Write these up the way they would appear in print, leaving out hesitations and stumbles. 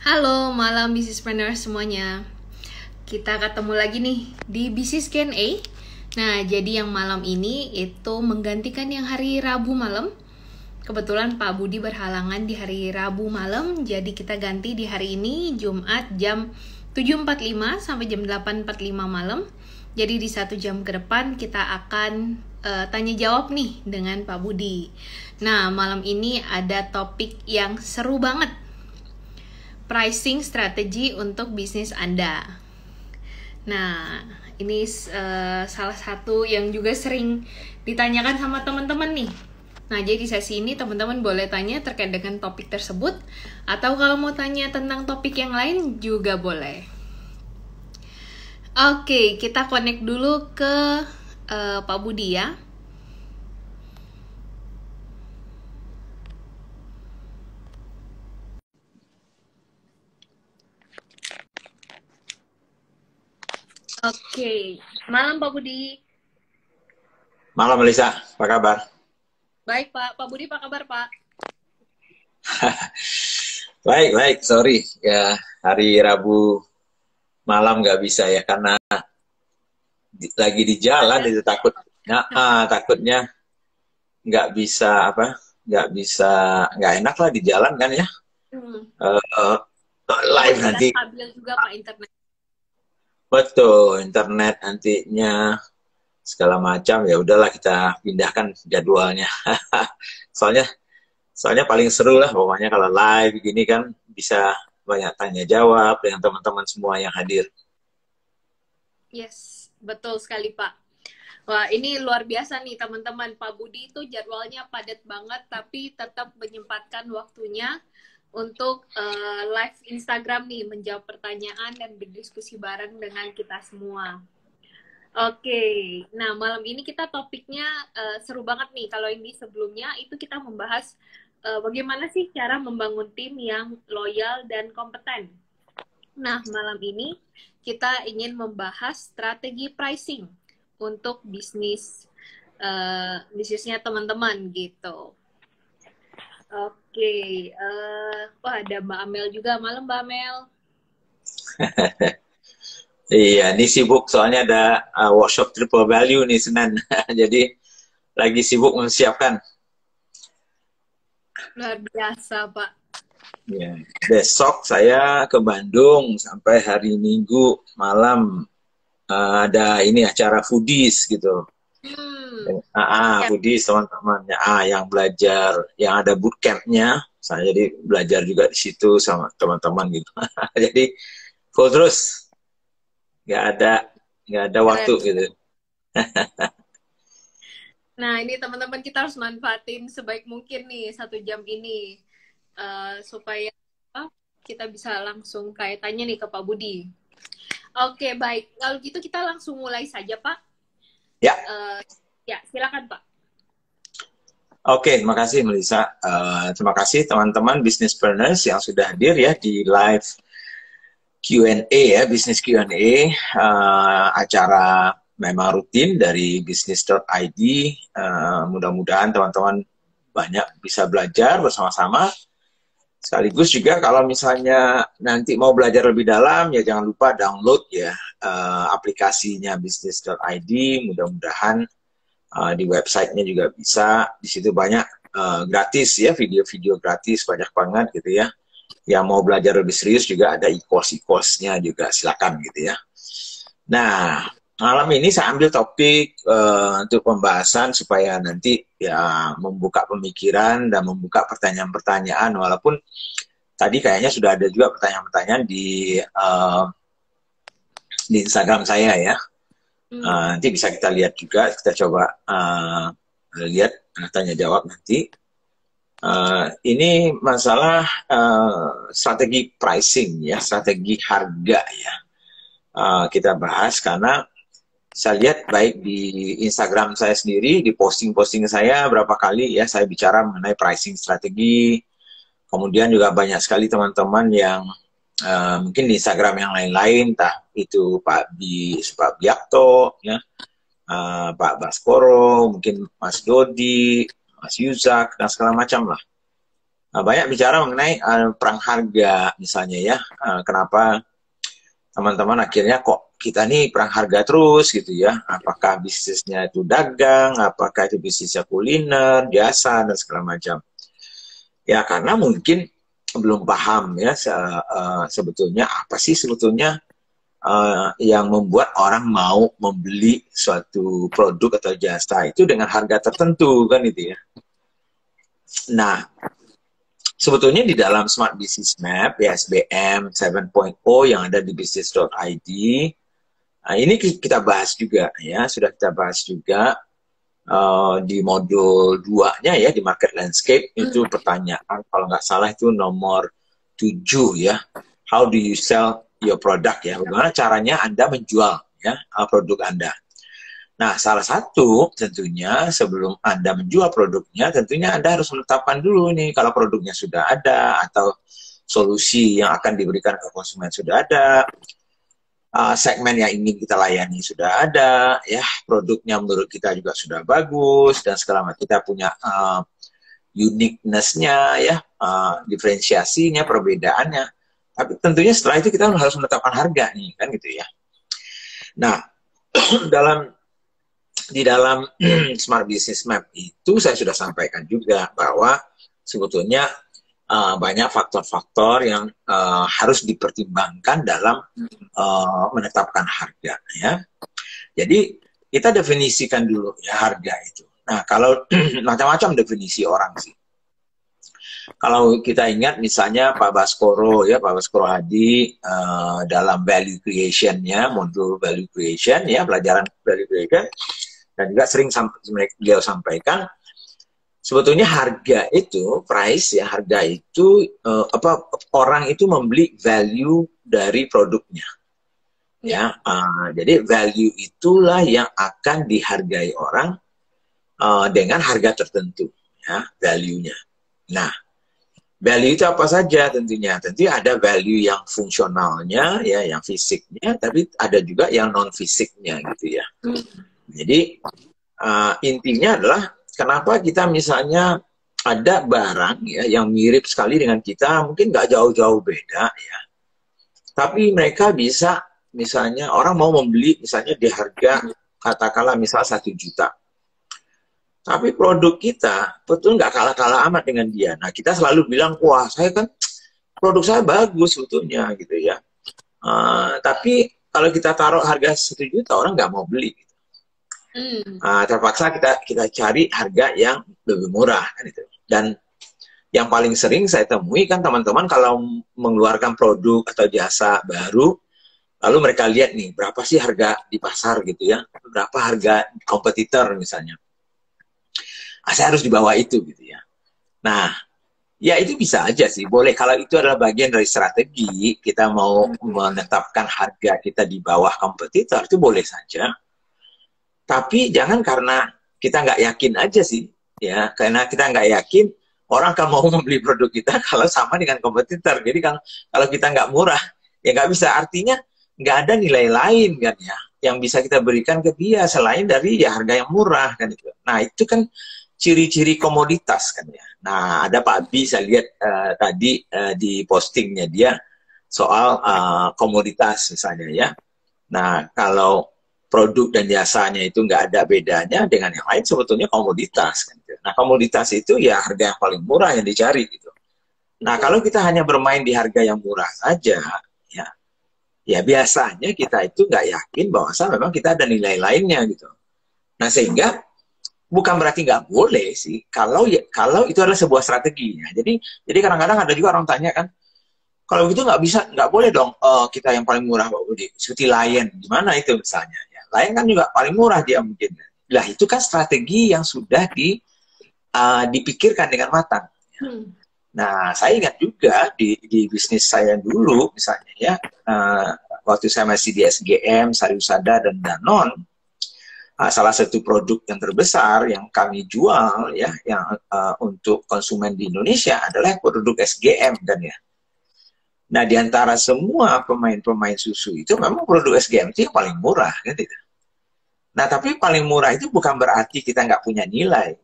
Halo, malam businesspreneur semuanya. Kita ketemu lagi nih di Business Q&A. Nah, jadi yang malam ini itu menggantikan yang hari Rabu malam. Kebetulan Pak Budi berhalangan di hari Rabu malam, jadi kita ganti di hari ini Jumat jam 7.45 sampai jam 8.45 malam. Jadi di 1 jam ke depan kita akan tanya jawab nih dengan Pak Budi. Nah, malam ini ada topik yang seru banget. Pricing strategi untuk bisnis Anda. Nah, ini salah satu yang juga sering ditanyakan sama teman-teman nih. Nah, jadi sesi ini teman-teman boleh tanya terkait dengan topik tersebut, atau kalau mau tanya tentang topik yang lain juga boleh. Oke, kita connect dulu ke Pak Budi ya. Oke, malam Pak Budi. Malam Melisa, apa kabar? Baik Pak, Pak Budi apa kabar Pak? Baik, sorry ya hari Rabu malam nggak bisa ya karena lagi di jalan itu takutnya nggak bisa nggak enak lah di jalan kan ya. Uh, Live nanti. Stabil juga Pak internet. Betul, internet nantinya segala macam ya udahlah kita pindahkan jadwalnya. Soalnya paling seru lah pokoknya kalau live gini kan bisa banyak tanya jawab dengan teman-teman semua yang hadir. Yes, betul sekali Pak. Wah, ini luar biasa nih teman-teman. Pak Budi itu jadwalnya padat banget, tapi tetap menyempatkan waktunya untuk live Instagram nih, menjawab pertanyaan dan berdiskusi bareng dengan kita semua. Oke, nah malam ini kita topiknya seru banget nih. Kalau ini sebelumnya itu kita membahas bagaimana sih cara membangun tim yang loyal dan kompeten. Nah, malam ini kita ingin membahas strategi pricing untuk bisnisnya teman-teman gitu. Oke, wah ada Mbak Amel juga. Malam Mbak Amel. Iya, ini sibuk soalnya ada workshop triple value nih Senin. Jadi lagi sibuk mempersiapkan. Luar biasa Pak. Ya. Besok saya ke Bandung sampai hari Minggu malam ada ini acara foodies gitu. Foodies teman-teman yang belajar, yang ada bootcampnya. Saya jadi belajar juga di situ sama teman-teman gitu. Jadi full terus, nggak ada waktu gitu. Nah ini teman-teman kita harus manfaatin sebaik mungkin nih 1 jam ini supaya kita bisa langsung kayak tanya nih ke Pak Budi. Oke baik, kalau gitu kita langsung mulai saja Pak. Ya. Ya silakan Pak. Oke, terima kasih Melisa. Terima kasih teman-teman businesspreneurs yang sudah hadir ya di live Q&A ya, Business Q&A, acara memang rutin dari business.id. Mudah-mudahan teman-teman banyak bisa belajar bersama-sama. Sekaligus juga kalau misalnya nanti mau belajar lebih dalam, ya jangan lupa download ya aplikasinya business.id. Mudah-mudahan di websitenya juga bisa. Di situ banyak gratis ya, video-video gratis banyak banget gitu ya. Yang mau belajar lebih serius juga ada e-course-nya juga, silakan gitu ya. Nah, malam ini saya ambil topik untuk pembahasan supaya nanti ya membuka pemikiran dan membuka pertanyaan-pertanyaan, walaupun tadi kayaknya sudah ada juga pertanyaan-pertanyaan di Instagram saya ya. Nanti bisa kita lihat juga, kita coba lihat tanya jawab nanti. Ini masalah strategi pricing ya, strategi harga ya. Kita bahas karena saya lihat baik di Instagram saya sendiri, di posting-posting saya berapa kali ya saya bicara mengenai pricing strategi. Kemudian juga banyak sekali teman-teman yang mungkin di Instagram yang lain-lain, entah itu Pak Biakto, ya, Pak Baskoro, mungkin Mas Dodi, Mas Yuzak, dan segala macam lah. banyak bicara mengenai perang harga misalnya ya. Kenapa teman-teman akhirnya kok kita nih perang harga terus gitu ya? Apakah bisnisnya itu dagang, apakah itu bisnisnya kuliner, jasa dan segala macam. Ya karena mungkin belum paham ya sebetulnya apa sih sebetulnya yang membuat orang mau membeli suatu produk atau jasa itu dengan harga tertentu kan itu ya. Nah, sebetulnya di dalam Smart Business Map BSBM 7.0 yang ada di business.id, ini kita bahas juga ya, sudah kita bahas juga di modul 2-nya ya di Market Landscape itu pertanyaan kalau nggak salah itu nomor 7 ya. How do you sell your product ya? Bagaimana caranya Anda menjual ya produk Anda? Nah, salah satu tentunya sebelum Anda menjual produknya, tentunya Anda harus menetapkan dulu nih kalau produknya sudah ada atau solusi yang akan diberikan ke konsumen sudah ada, segmen yang ingin kita layani sudah ada, ya produknya menurut kita juga sudah bagus dan segala macam. Kita punya uniqueness-nya, ya diferensiasinya, perbedaannya. Tapi tentunya setelah itu kita harus menetapkan harga nih, kan gitu ya. Nah, di dalam Smart Business Map itu saya sudah sampaikan juga bahwa sebetulnya banyak faktor-faktor yang harus dipertimbangkan dalam menetapkan harga ya. Jadi kita definisikan dulu ya harga itu. Nah, kalau macam-macam definisi orang sih. Kalau kita ingat misalnya Pak Baskoro ya, Pak Baskoro Hadi dalam value creation-nya, modul value creation ya, pelajaran value creation, dan juga sering beliau sampaikan sebetulnya harga itu, price ya, harga itu orang itu membeli value dari produknya. Ya, jadi value itulah yang akan dihargai orang dengan harga tertentu, ya, value-nya. Nah, value itu apa saja tentunya? Tentunya ada value yang fungsionalnya, ya, yang fisiknya, tapi ada juga yang non fisiknya, gitu ya. Jadi intinya adalah kenapa kita misalnya ada barang ya yang mirip sekali dengan kita, mungkin nggak jauh-jauh beda ya, tapi mereka bisa misalnya orang mau membeli misalnya di harga katakanlah misal 1 juta. Tapi produk kita betul nggak kalah-kalah amat dengan dia. Nah, kita selalu bilang, wah saya kan produk saya bagus sebetulnya gitu ya. Tapi kalau kita taruh harga 1 juta, orang nggak mau beli. Gitu. Terpaksa kita cari harga yang lebih murah kan itu. Dan yang paling sering saya temui kan teman-teman kalau mengeluarkan produk atau jasa baru, lalu mereka lihat nih berapa sih harga di pasar gitu ya, berapa harga kompetitor misalnya. Saya harus di bawah itu gitu ya. Nah, ya itu bisa aja sih, boleh kalau itu adalah bagian dari strategi kita mau menetapkan harga kita di bawah kompetitor itu boleh saja. Tapi jangan karena kita nggak yakin aja sih, ya karena kita nggak yakin orang akan mau membeli produk kita kalau sama dengan kompetitor. Jadi kalau kita nggak murah, ya nggak bisa. Artinya nggak ada nilai lain kan ya yang bisa kita berikan ke dia selain dari ya harga yang murah kan itu. Nah itu kan ciri-ciri komoditas kan ya. Nah ada Pak Abi saya lihat tadi di postingnya dia soal komoditas misalnya ya. Nah kalau produk dan jasanya itu nggak ada bedanya dengan yang lain sebetulnya komoditas kan gitu. Nah komoditas itu ya harga yang paling murah yang dicari gitu. Nah kalau kita hanya bermain di harga yang murah saja ya biasanya kita itu nggak yakin bahwa memang kita ada nilai lainnya gitu. Nah sehingga bukan berarti nggak boleh sih kalau itu adalah sebuah strategi ya. Jadi kadang-kadang ada juga orang tanya kan, kalau gitu nggak boleh dong kita yang paling murah Pak Budi, seperti Lion gimana itu misalnya ya. Lion kan juga paling murah dia mungkin. Lah itu kan strategi yang sudah dipikirkan dengan matang. Ya. Nah saya ingat juga di bisnis saya dulu misalnya ya, waktu saya masih di SGM, Sariusada dan Danone. Salah satu produk yang terbesar yang kami jual ya yang untuk konsumen di Indonesia adalah produk SGM kan ya. Nah di antara semua pemain susu itu memang produk SGM itu yang paling murah kan gitu. Nah tapi paling murah itu bukan berarti kita nggak punya nilai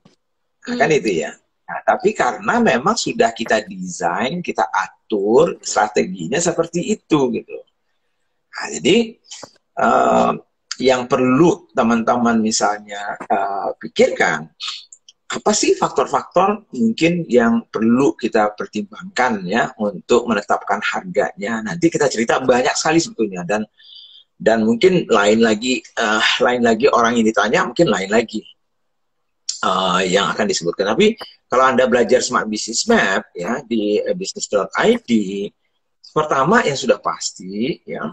kan itu ya. Nah, tapi karena memang sudah kita desain, kita atur strateginya seperti itu gitu. Nah, jadi yang perlu teman-teman misalnya pikirkan, apa sih faktor-faktor mungkin yang perlu kita pertimbangkan ya untuk menetapkan harganya. Nanti kita cerita banyak sekali sebetulnya, dan mungkin lain lagi orang yang ditanya mungkin lain lagi yang akan disebutkan. Tapi kalau Anda belajar Smart Business Map ya di business.id, pertama yang sudah pasti ya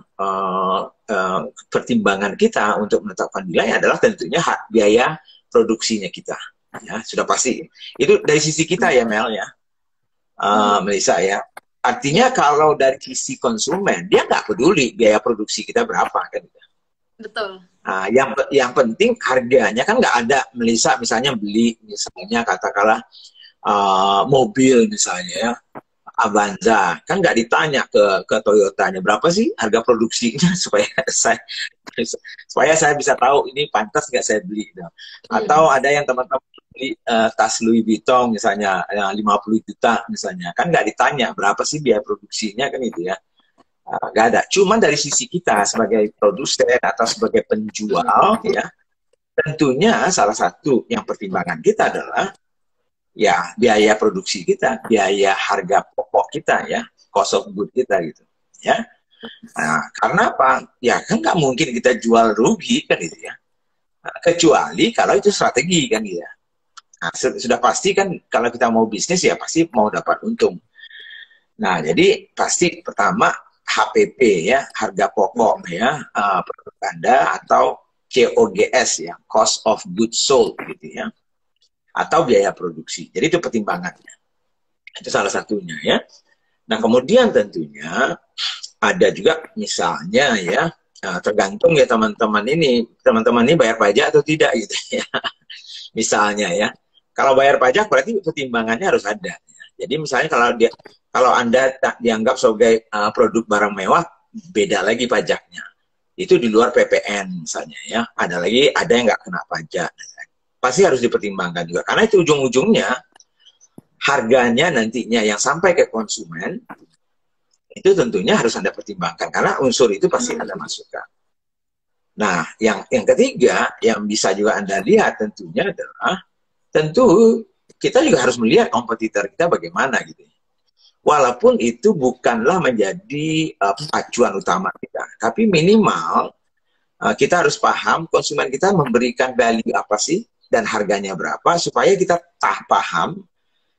pertimbangan kita untuk menetapkan nilai adalah tentunya biaya produksinya kita. Ya, sudah pasti. Itu dari sisi kita ya, Mel ya. Melissa ya. Artinya kalau dari sisi konsumen, dia nggak peduli biaya produksi kita berapa kan. Betul. Nah, yang penting harganya kan nggak ada. Melissa misalnya beli misalnya katakanlah mobil misalnya ya, Avanza, kan nggak ditanya ke Toyotanya berapa sih harga produksinya supaya saya bisa tahu ini pantas nggak saya beli. Atau ada yang teman-teman beli tas Louis Vuitton misalnya 50 juta misalnya, kan nggak ditanya berapa sih biaya produksinya kan itu ya. Nggak ada. Cuman dari sisi kita sebagai produsen atau sebagai penjual ya, tentunya salah satu yang pertimbangan kita adalah ya biaya produksi kita, biaya harga pokok kita ya, cost of good kita gitu ya. Nah, karena apa? Ya kan nggak mungkin kita jual rugi kan itu ya. Nah, kecuali kalau itu strategi kan gitu ya. Nah, sudah pasti kan kalau kita mau bisnis ya pasti mau dapat untung. Nah, jadi pasti pertama HPP ya, harga pokok ya, produk Anda, atau COGS ya, cost of goods sold gitu ya, atau biaya produksi. Jadi itu pertimbangannya. Itu salah satunya ya. Nah, kemudian tentunya ada juga misalnya ya, tergantung ya teman-teman ini bayar pajak atau tidak gitu ya. Misalnya ya, kalau bayar pajak berarti pertimbangannya harus ada. Jadi misalnya kalau Anda dianggap sebagai produk barang mewah, beda lagi pajaknya. Itu di luar PPN misalnya ya. Ada yang nggak kena pajak. Pasti harus dipertimbangkan juga. Karena itu ujung-ujungnya harganya nantinya yang sampai ke konsumen, itu tentunya harus Anda pertimbangkan. Karena unsur itu pasti Anda masukkan. Nah, yang ketiga, yang bisa juga Anda lihat tentunya adalah, tentu kita juga harus melihat kompetitor kita bagaimana gitu. Walaupun itu bukanlah menjadi acuan utama kita, tapi minimal kita harus paham konsumen kita memberikan value apa sih dan harganya berapa, supaya kita paham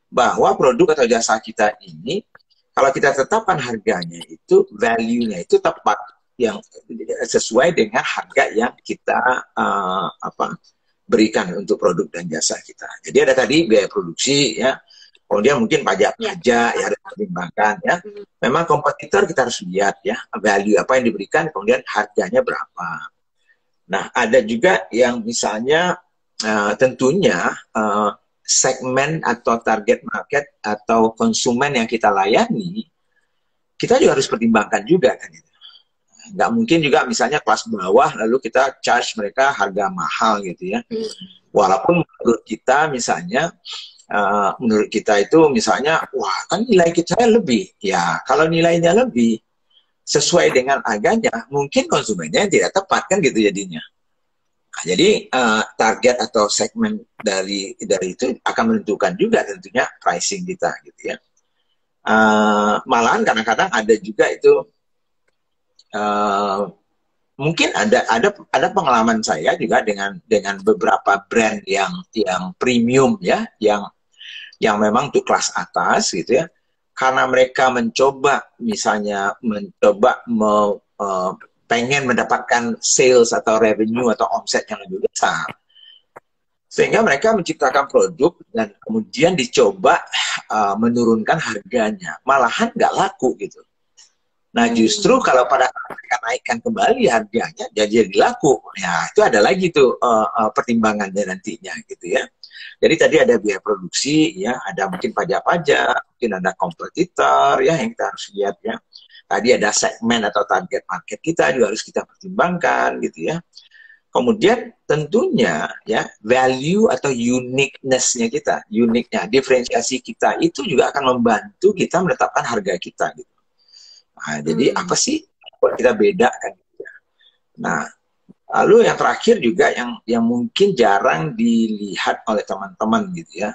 bahwa produk atau jasa kita ini, kalau kita tetapkan harganya itu, value-nya itu tepat, yang sesuai dengan harga yang kita berikan untuk produk dan jasa kita. Jadi ada tadi biaya produksi ya, kemudian mungkin pajak-pajak ya harus dipertimbangkan ya. Memang kompetitor kita harus lihat ya, value apa yang diberikan, kemudian harganya berapa. Nah, ada juga yang misalnya tentunya segmen atau target market atau konsumen yang kita layani, kita juga harus pertimbangkan juga kan itu. Nggak mungkin juga misalnya kelas bawah lalu kita charge mereka harga mahal gitu ya. Walaupun menurut kita misalnya, menurut kita itu misalnya, wah kan nilai kita lebih. Ya kalau nilainya lebih sesuai dengan harganya, mungkin konsumennya tidak tepat kan gitu jadinya. Nah, jadi target atau segmen dari itu akan menentukan juga tentunya pricing kita gitu ya. Malahan kadang-kadang ada juga itu, mungkin ada pengalaman saya juga dengan beberapa brand yang premium ya, yang memang untuk kelas atas gitu ya, karena mereka pengen mendapatkan sales atau revenue atau omset yang lebih besar, sehingga mereka menciptakan produk dan kemudian dicoba menurunkan harganya, malahan nggak laku gitu. Nah, justru kalau pada mereka naikkan kembali harganya, jadi laku. Ya, itu ada lagi tuh pertimbangannya nantinya gitu ya. Jadi tadi ada biaya produksi, ya, ada mungkin pajak-pajak, mungkin ada kompetitor ya yang kita harus lihat ya. Tadi ada segmen atau target market kita juga harus kita pertimbangkan gitu ya. Kemudian tentunya ya value atau uniqueness-nya kita, uniknya, diferensiasi kita itu juga akan membantu kita menetapkan harga kita gitu. Nah, jadi apa sih buat kita bedakan? Nah, lalu yang terakhir juga yang mungkin jarang dilihat oleh teman-teman gitu ya,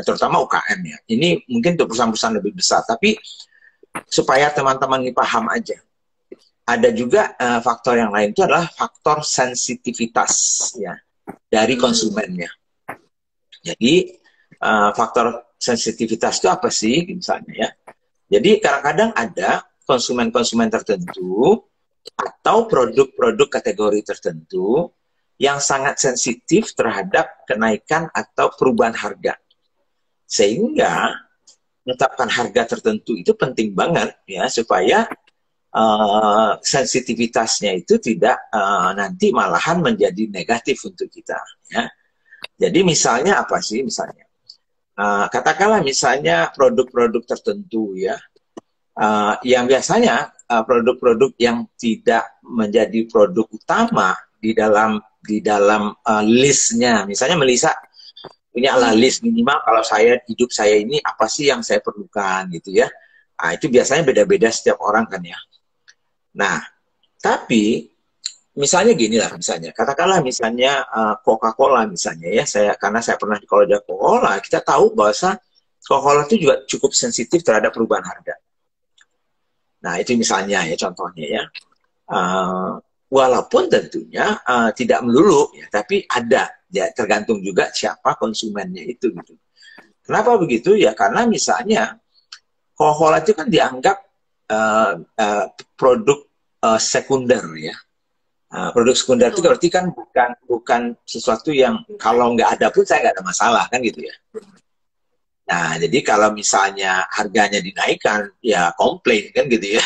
terutama UKM ya. Ini mungkin untuk perusahaan-perusahaan lebih besar, tapi supaya teman-teman ini paham aja. Ada juga faktor yang lain itu adalah faktor sensitivitas ya dari konsumennya. Jadi faktor sensitivitas itu apa sih misalnya ya? Jadi kadang-kadang ada konsumen-konsumen tertentu atau produk-produk kategori tertentu yang sangat sensitif terhadap kenaikan atau perubahan harga. Sehingga menetapkan harga tertentu itu penting banget ya supaya sensitivitasnya itu tidak nanti malahan menjadi negatif untuk kita ya. Jadi misalnya apa sih misalnya katakanlah misalnya produk-produk tertentu ya yang biasanya produk-produk yang tidak menjadi produk utama di dalam listnya, misalnya Melisa ini adalah list minimal kalau hidup saya ini apa sih yang saya perlukan gitu ya. Nah, itu biasanya beda-beda setiap orang kan ya. Nah, tapi misalnya gini lah, misalnya katakanlah misalnya Coca-Cola misalnya ya, karena saya pernah di Coca-Cola, kita tahu bahwa Coca-Cola itu juga cukup sensitif terhadap perubahan harga. Nah, itu misalnya ya contohnya ya. Walaupun tentunya tidak melulu ya, tapi ada ya, tergantung juga siapa konsumennya itu gitu. Kenapa begitu ya? Karena misalnya Coca-Cola itu kan dianggap produk sekunder ya. Produk sekunder itu berarti kan bukan sesuatu yang kalau nggak ada pun saya nggak ada masalah kan gitu ya. Nah jadi kalau misalnya harganya dinaikkan ya komplain kan gitu ya.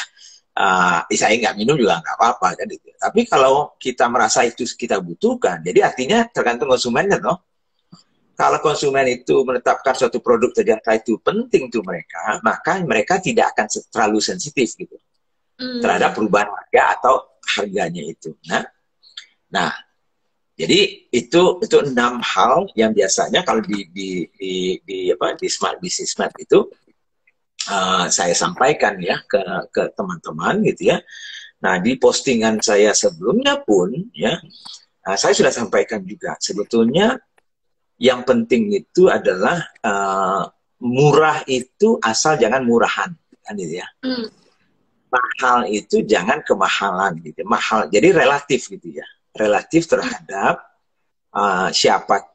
Saya nggak minum juga nggak apa-apa kan gitu. Tapi kalau kita merasa itu kita butuhkan, jadi artinya tergantung konsumennya toh. Kalau konsumen itu menetapkan suatu produk ternyata itu penting untuk mereka, maka mereka tidak akan terlalu sensitif gitu terhadap perubahan harga atau harganya itu. Nah, jadi itu 6 hal yang biasanya kalau di Smart Business Map itu saya sampaikan ya ke teman-teman gitu ya. Nah, di postingan saya sebelumnya pun ya saya sudah sampaikan juga sebetulnya yang penting itu adalah murah itu asal jangan murahan kan gitu ya. Mahal itu jangan kemahalan gitu. Mahal jadi relatif gitu ya. Relatif terhadap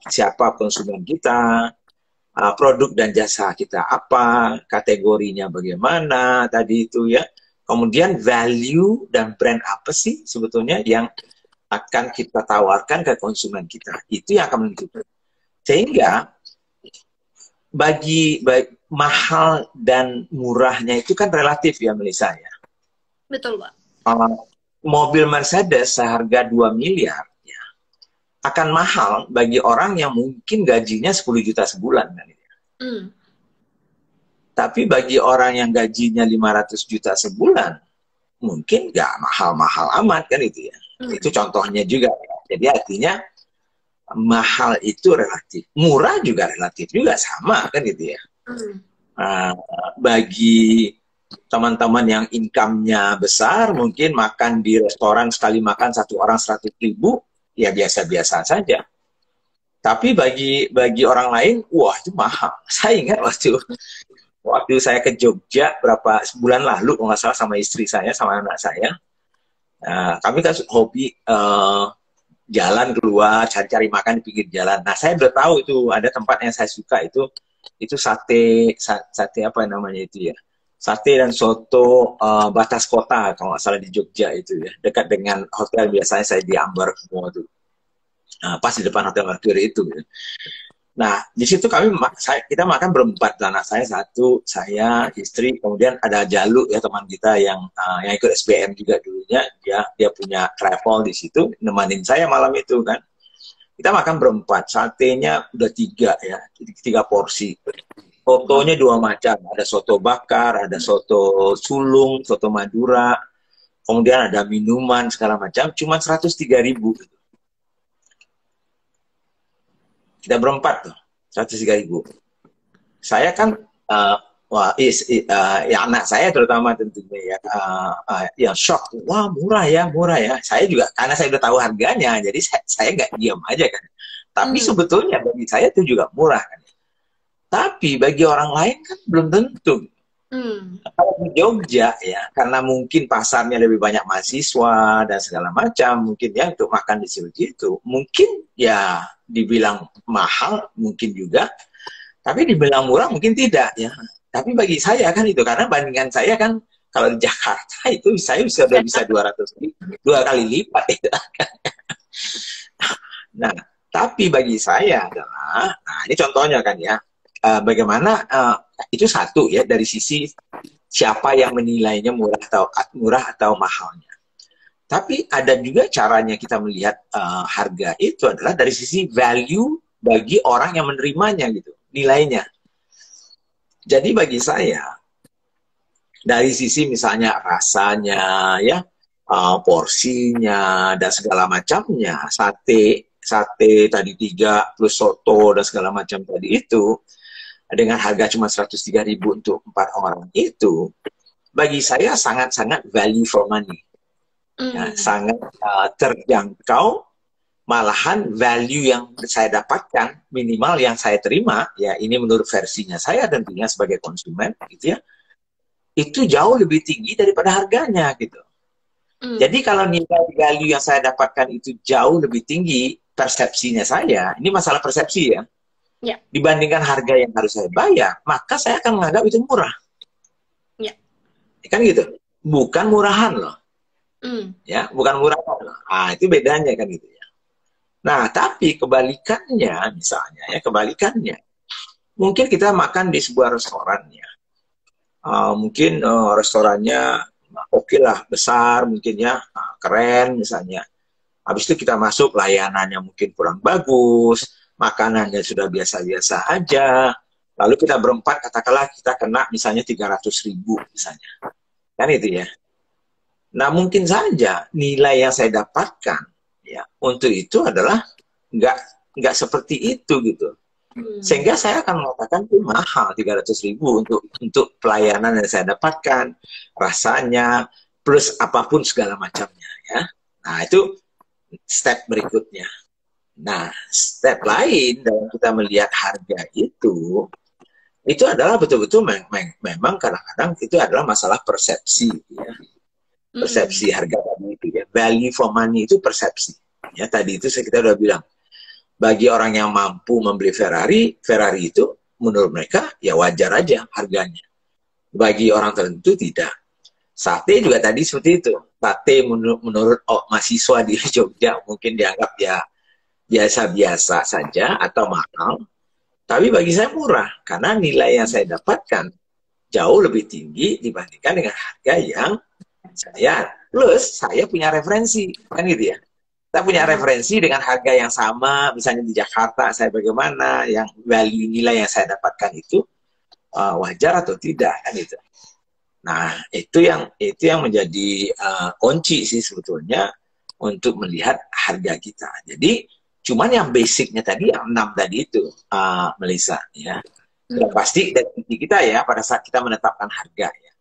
siapa konsumen kita, produk dan jasa kita apa, kategorinya bagaimana tadi itu ya. Kemudian value dan brand apa sih sebetulnya yang akan kita tawarkan ke konsumen kita. Itu yang akan menentukan. Sehingga bagi mahal dan murahnya itu kan relatif ya Melisa ya. Betul, Pak. Mobil Mercedes seharga 2 miliar ya, akan mahal bagi orang yang mungkin gajinya 10 juta sebulan kan ya. Tapi bagi orang yang gajinya 500 juta sebulan mungkin nggak mahal-mahal amat kan itu ya. Itu contohnya juga ya. Jadi artinya mahal itu relatif, murah juga relatif juga sama kan gitu ya. Bagi teman-teman yang income-nya besar, mungkin makan di restoran sekali makan satu orang 100.000 ya biasa-biasa saja. Tapi bagi orang lain, wah itu mahal. Saya ingat waktu saya ke Jogja berapa bulan lalu, kalau nggak salah sama istri saya, sama anak saya, kami kan hobi jalan keluar, cari-cari makan di pinggir jalan. Nah, saya udah tahu itu ada tempat yang saya suka itu sate apa namanya itu ya. Sate dan soto batas kota kalau nggak salah di Jogja itu ya. Dekat dengan hotel biasanya saya di Ambar semua tuh. Pas di depan Hotel Mercury itu ya. Nah, di situ kita makan berempat, anak saya satu, saya, istri, kemudian ada Jalu ya teman kita yang ikut SBM juga dulunya, dia punya travel di situ, nemenin saya malam itu kan. Kita makan berempat, satenya udah 3 ya, 3 porsi. Sotonya 2 macam, ada soto bakar, ada soto sulung, soto Madura, kemudian ada minuman segala macam, cuma 103.000 gitu. kita berempat tuh, 103.000. Saya kan ya anak saya terutama tentunya ya yang shock, wah murah ya. Saya juga karena saya udah tahu harganya, jadi saya nggak diam aja kan. Tapi sebetulnya bagi saya itu juga murah kan. Tapi bagi orang lain kan belum tentu. Kalau di Jogja ya, karena mungkin pasarnya lebih banyak mahasiswa dan segala macam, mungkin ya untuk makan di situ itu, mungkin ya dibilang mahal mungkin juga, tapi dibilang murah mungkin tidak ya. Tapi bagi saya kan itu, karena bandingan saya kan kalau di Jakarta itu saya sudah bisa 200.000, 2 kali lipat itu. Nah, tapi bagi saya adalah, nah ini contohnya kan ya, bagaimana itu satu ya dari sisi siapa yang menilainya murah atau mahalnya. Tapi ada juga caranya kita melihat harga itu adalah dari sisi value bagi orang yang menerimanya gitu, nilainya. Jadi bagi saya dari sisi misalnya rasanya ya, porsinya dan segala macamnya, sate tadi 3 plus soto dan segala macam tadi itu dengan harga cuma 103.000 untuk 4 orang itu, bagi saya sangat-sangat value for money. Ya, sangat terjangkau, malahan value yang saya dapatkan, minimal yang saya terima, ya ini menurut versinya saya tentunya sebagai konsumen, gitu ya, itu jauh lebih tinggi daripada harganya, gitu. Jadi kalau nilai value yang saya dapatkan itu jauh lebih tinggi, persepsinya saya, ini masalah persepsi ya, dibandingkan harga yang harus saya bayar, maka saya akan menganggap itu murah. Kan gitu, bukan murahan loh. Ya, bukan murahan loh. Itu bedanya kan gitu ya. Nah, tapi kebalikannya misalnya ya, kebalikannya. Mungkin kita makan di sebuah restoran ya. Mungkin restorannya oke lah, besar mungkin ya, keren misalnya. Habis itu kita masuk, layanannya mungkin kurang bagus, makanannya sudah biasa-biasa aja, lalu kita berempat, katakanlah kita kena misalnya 300.000 misalnya, kan itu ya. Nah mungkin saja nilai yang saya dapatkan ya untuk itu adalah nggak seperti itu gitu, sehingga saya akan mengatakan itu mahal 300.000 untuk pelayanan yang saya dapatkan, rasanya plus apapun segala macamnya ya. Nah itu step berikutnya. Nah, step lain dalam kita melihat harga itu adalah betul-betul memang kadang-kadang itu adalah masalah persepsi ya. Persepsi harga tadi itu ya. Value for money itu persepsi. Ya, tadi itu kita udah bilang, bagi orang yang mampu membeli Ferrari itu menurut mereka ya wajar aja harganya. Bagi orang tertentu tidak. Sate juga tadi seperti itu. Sate menurut mahasiswa di Jogja mungkin dianggap ya biasa-biasa saja atau mahal. Tapi bagi saya murah. Karena nilai yang saya dapatkan jauh lebih tinggi dibandingkan dengan harga yang saya. Plus saya punya referensi. Kan gitu ya. Saya punya referensi dengan harga yang sama. Misalnya di Jakarta saya bagaimana. Yang value nilai yang saya dapatkan itu wajar atau tidak. Kan itu. Nah, itu yang menjadi kunci sih sebetulnya untuk melihat harga kita. Jadi, cuman yang basicnya tadi, yang 6 tadi itu, Melissa, ya. Sudah pasti dari kita ya, pada saat kita menetapkan harga ya.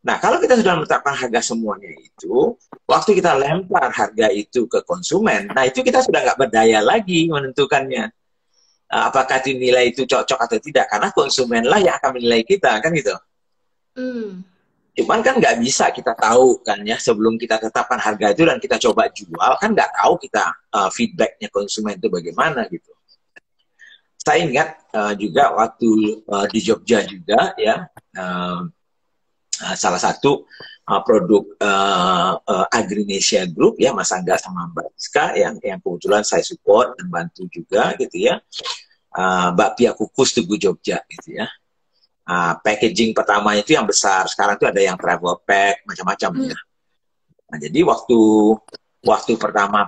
Nah, kalau kita sudah menetapkan harga semuanya itu, waktu kita lempar harga itu ke konsumen, nah itu kita sudah nggak berdaya lagi menentukannya. Apakah nilai itu cocok atau tidak, karena konsumenlah yang akan menilai kita, kan gitu. Cuman kan nggak bisa kita tahu kan ya, sebelum kita tetapkan harga itu dan kita coba jual, kan nggak tahu kita feedbacknya konsumen itu bagaimana gitu. Saya ingat juga waktu di Jogja juga ya, salah satu produk Agrinesia Group ya, Mas Angga sama Mbak Rizka yang kebetulan saya support dan bantu juga gitu ya, bakpia kukus Tugu Jogja gitu ya. Packaging pertama itu yang besar, sekarang itu ada yang travel pack macam-macam ya. Nah, jadi waktu pertama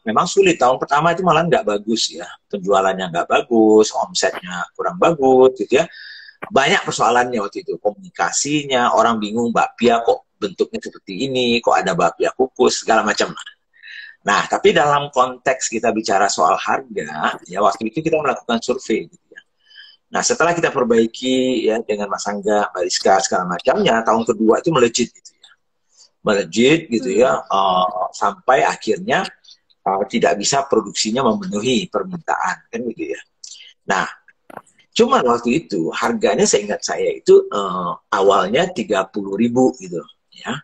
memang sulit, tahun pertama itu malah nggak bagus ya, penjualannya nggak bagus, omsetnya kurang bagus gitu ya, banyak persoalannya waktu itu, komunikasinya, orang bingung bakpia kok bentuknya seperti ini, kok ada bakpia kukus segala macam. Nah, tapi dalam konteks kita bicara soal harga, ya waktu itu kita melakukan survei. Gitu ya. Nah, setelah kita perbaiki ya dengan Mas Angga, Mbak Rizka, segala macamnya, tahun kedua itu melejit gitu ya. Melejit gitu ya, sampai akhirnya tidak bisa produksinya memenuhi permintaan, kan gitu ya. Nah, cuman waktu itu harganya seingat saya itu awalnya 30.000 gitu ya.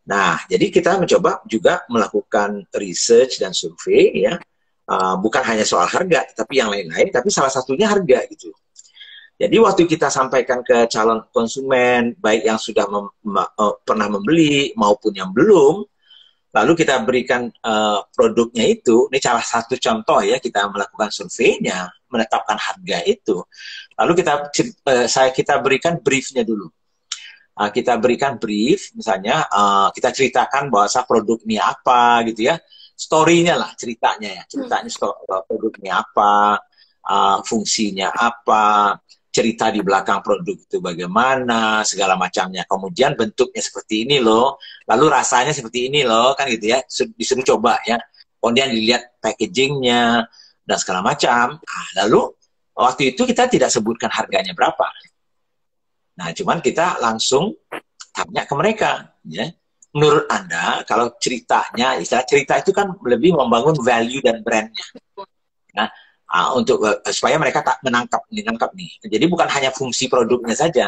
Nah, jadi kita mencoba juga melakukan research dan survei ya. Bukan hanya soal harga, tapi yang lain-lain, tapi salah satunya harga gitu. Jadi waktu kita sampaikan ke calon konsumen, baik yang sudah pernah membeli maupun yang belum, lalu kita berikan produknya itu, ini salah satu contoh ya, kita melakukan surveinya, menetapkan harga itu. Lalu kita berikan briefnya dulu. Kita berikan brief, misalnya kita ceritakan bahwa produk ini apa gitu ya, story-nya lah, ceritanya produknya apa, fungsinya apa, cerita di belakang produk itu bagaimana, segala macamnya. Kemudian bentuknya seperti ini loh, lalu rasanya seperti ini loh, kan gitu ya, disuruh coba ya. Kemudian dilihat packagingnya dan segala macam. Lalu waktu itu kita tidak sebutkan harganya berapa. Nah, cuman kita langsung tanya ke mereka, ya. Menurut Anda, kalau ceritanya, istilah cerita itu kan lebih membangun value dan brandnya. Nah, untuk supaya mereka tak menangkap nih. Jadi bukan hanya fungsi produknya saja.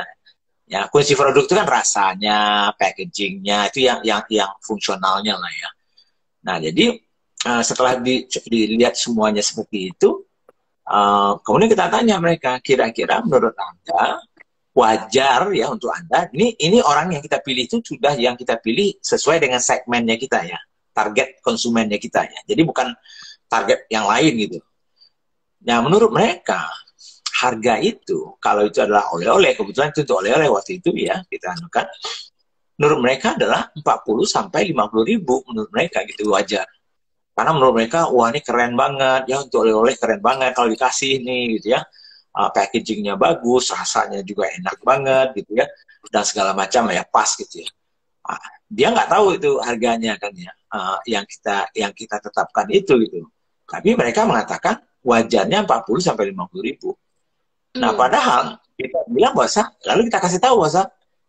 Ya, fungsi produk itu kan rasanya, packagingnya itu yang fungsionalnya lah ya. Nah, jadi setelah dilihat semuanya seperti itu, kemudian kita tanya mereka, kira-kira menurut Anda wajar ya untuk Anda, ini orang yang kita pilih itu sudah yang kita pilih sesuai dengan segmennya kita ya, target konsumennya kita ya. Jadi bukan target yang lain gitu. Nah, menurut mereka, harga itu, kalau itu adalah oleh-oleh, kebetulan itu untuk oleh-oleh waktu itu ya, kita anukan, menurut mereka adalah 40 sampai 50.000 menurut mereka gitu, wajar. Karena menurut mereka, wah ini keren banget, ya untuk oleh-oleh keren banget kalau dikasih nih gitu ya. Packagingnya bagus, rasanya juga enak banget gitu ya, dan segala macam ya, pas gitu ya. Dia nggak tahu itu harganya kan ya, yang kita tetapkan itu gitu. Tapi mereka mengatakan, wajarnya 40 sampai 50.000. Nah, padahal kita bilang lalu kita kasih tahu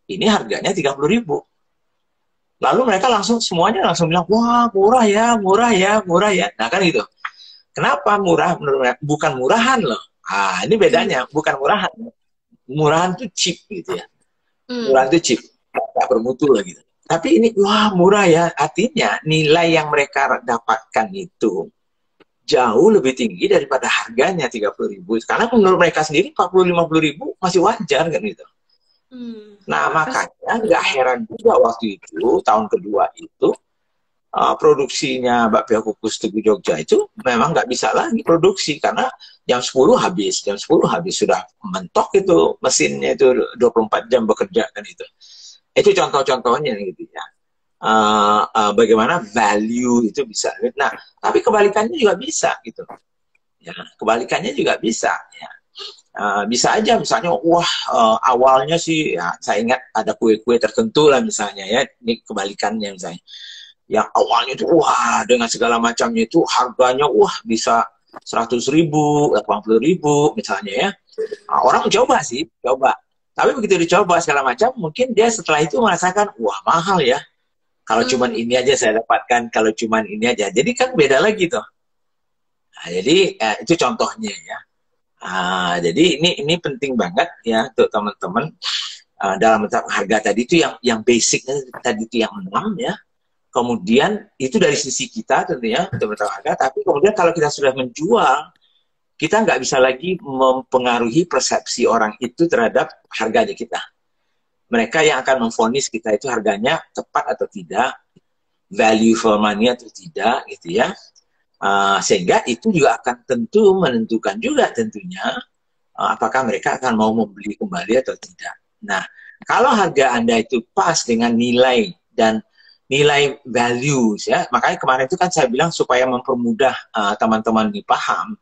ini harganya 30.000. Lalu mereka semuanya langsung bilang, wah murah ya, murah ya, murah ya. Nah kan gitu. Kenapa murah menurut mereka? Bukan murahan loh. Ini bedanya, bukan murahan. Murahan itu cheap gitu ya. Murahan itu cheap, nggak bermutu lah gitu. Tapi ini, wah murah ya. Artinya nilai yang mereka dapatkan itu jauh lebih tinggi daripada harganya 30.000. Karena menurut mereka sendiri 40-50.000 masih wajar kan gitu. Nah makanya nggak heran juga waktu itu tahun kedua itu produksinya bakpia kukus Tugu Jogja itu memang nggak bisa lagi produksi karena jam 10 habis sudah mentok itu mesinnya itu 24 jam bekerja kan itu. Itu contoh-contohnya gitu ya. Bagaimana value itu bisa. Nah, tapi kebalikannya juga bisa gitu. Ya, kebalikannya juga bisa. Ya. Bisa aja misalnya, wah awalnya sih, ya, saya ingat ada kue-kue tertentu lah misalnya ya, ini kebalikannya misalnya. Yang awalnya itu, wah dengan segala macamnya itu harganya, wah bisa 100.000, 80.000 misalnya ya. Orang coba sih, coba. Tapi begitu dicoba segala macam, mungkin dia setelah itu merasakan, wah mahal ya. Kalau cuman ini aja saya dapatkan, kalau cuman ini aja. Jadi kan beda lagi tuh. Nah, jadi itu contohnya ya. Jadi ini penting banget ya untuk teman-teman dalam harga tadi itu yang basicnya tadi itu yang 6 ya. Kemudian itu dari sisi kita tentunya untuk harga. Tapi kemudian kalau kita sudah menjual, kita nggak bisa lagi mempengaruhi persepsi orang itu terhadap harganya kita. Mereka yang akan memvonis kita itu harganya tepat atau tidak, value for money atau tidak, gitu ya. Sehingga itu juga akan tentu menentukan juga tentunya apakah mereka akan mau membeli kembali atau tidak. Nah, kalau harga Anda itu pas dengan nilai dan nilai values ya, makanya kemarin itu kan saya bilang supaya mempermudah teman-teman dipaham.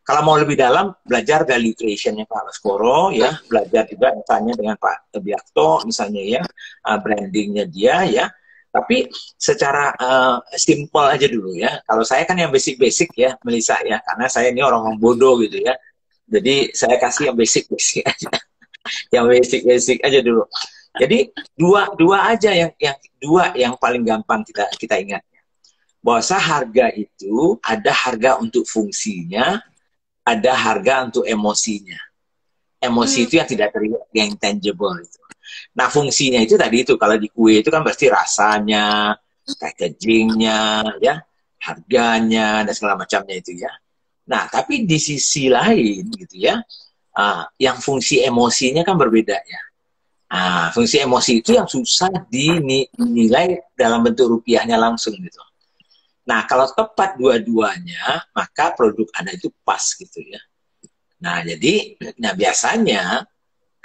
Kalau mau lebih dalam, belajar value creation-nya Pak Baskoro, ya, belajar juga misalnya dengan Pak Biakto, misalnya ya, brandingnya dia, ya. Tapi secara simple aja dulu ya. Kalau saya kan yang basic-basic ya, Melisa ya, karena saya ini orang bodoh gitu ya. Jadi saya kasih yang basic-basic aja, yang basic-basic aja dulu. Jadi dua aja yang paling gampang kita ingat. Bahwa harga itu ada harga untuk fungsinya, ada harga untuk emosinya. Emosi itu yang tidak terlihat, yang intangible itu. Nah, fungsinya itu tadi itu, kalau di kue itu kan pasti rasanya, packagingnya, ya, harganya, dan segala macamnya itu ya. Nah, tapi di sisi lain gitu ya, yang fungsi emosinya kan berbeda ya. Fungsi emosi itu yang susah dinilai dalam bentuk rupiahnya langsung gitu. Nah, kalau tepat dua-duanya, maka produk Anda itu pas gitu ya. Nah, jadi, biasanya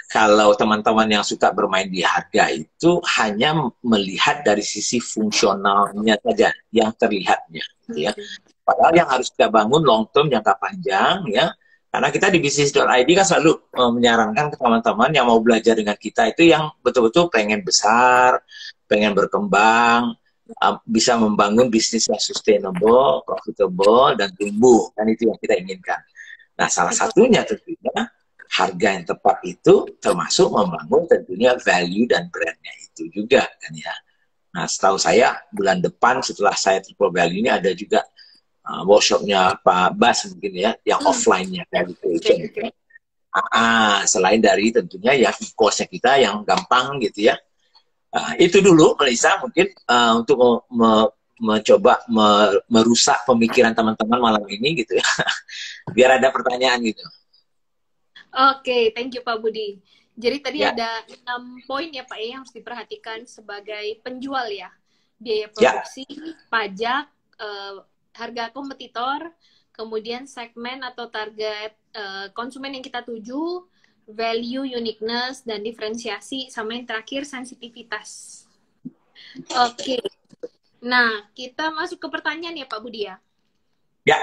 kalau teman-teman yang suka bermain di harga itu hanya melihat dari sisi fungsionalnya saja, yang terlihatnya, gitu ya. Padahal yang harus kita bangun long term, jangka panjang, ya. Karena kita di bisnis.id kan selalu menyarankan ke teman-teman yang mau belajar dengan kita itu yang betul-betul pengen besar, pengen berkembang, bisa membangun bisnis yang sustainable, profitable, dan tumbuh. Dan itu yang kita inginkan. Nah, salah satunya tentunya harga yang tepat itu termasuk membangun tentunya value dan brandnya itu juga kan ya. Nah, setahu saya bulan depan setelah saya triple value ini ada juga workshopnya Pak Bas mungkin ya, yang offline-nya value creation. Selain dari tentunya ya e-course-nya kita yang gampang gitu ya. Itu dulu Melisa mungkin untuk mencoba merusak pemikiran teman-teman malam ini gitu ya. Biar ada pertanyaan gitu. Oke, thank you Pak Budi. Jadi tadi ada 6 poin ya Pak yang harus diperhatikan sebagai penjual ya. Biaya produksi, pajak, harga kompetitor, kemudian segmen atau target konsumen yang kita tuju, value, uniqueness, dan diferensiasi, sama yang terakhir sensitivitas. Oke. Nah, kita masuk ke pertanyaan ya Pak Budi ya. Ya.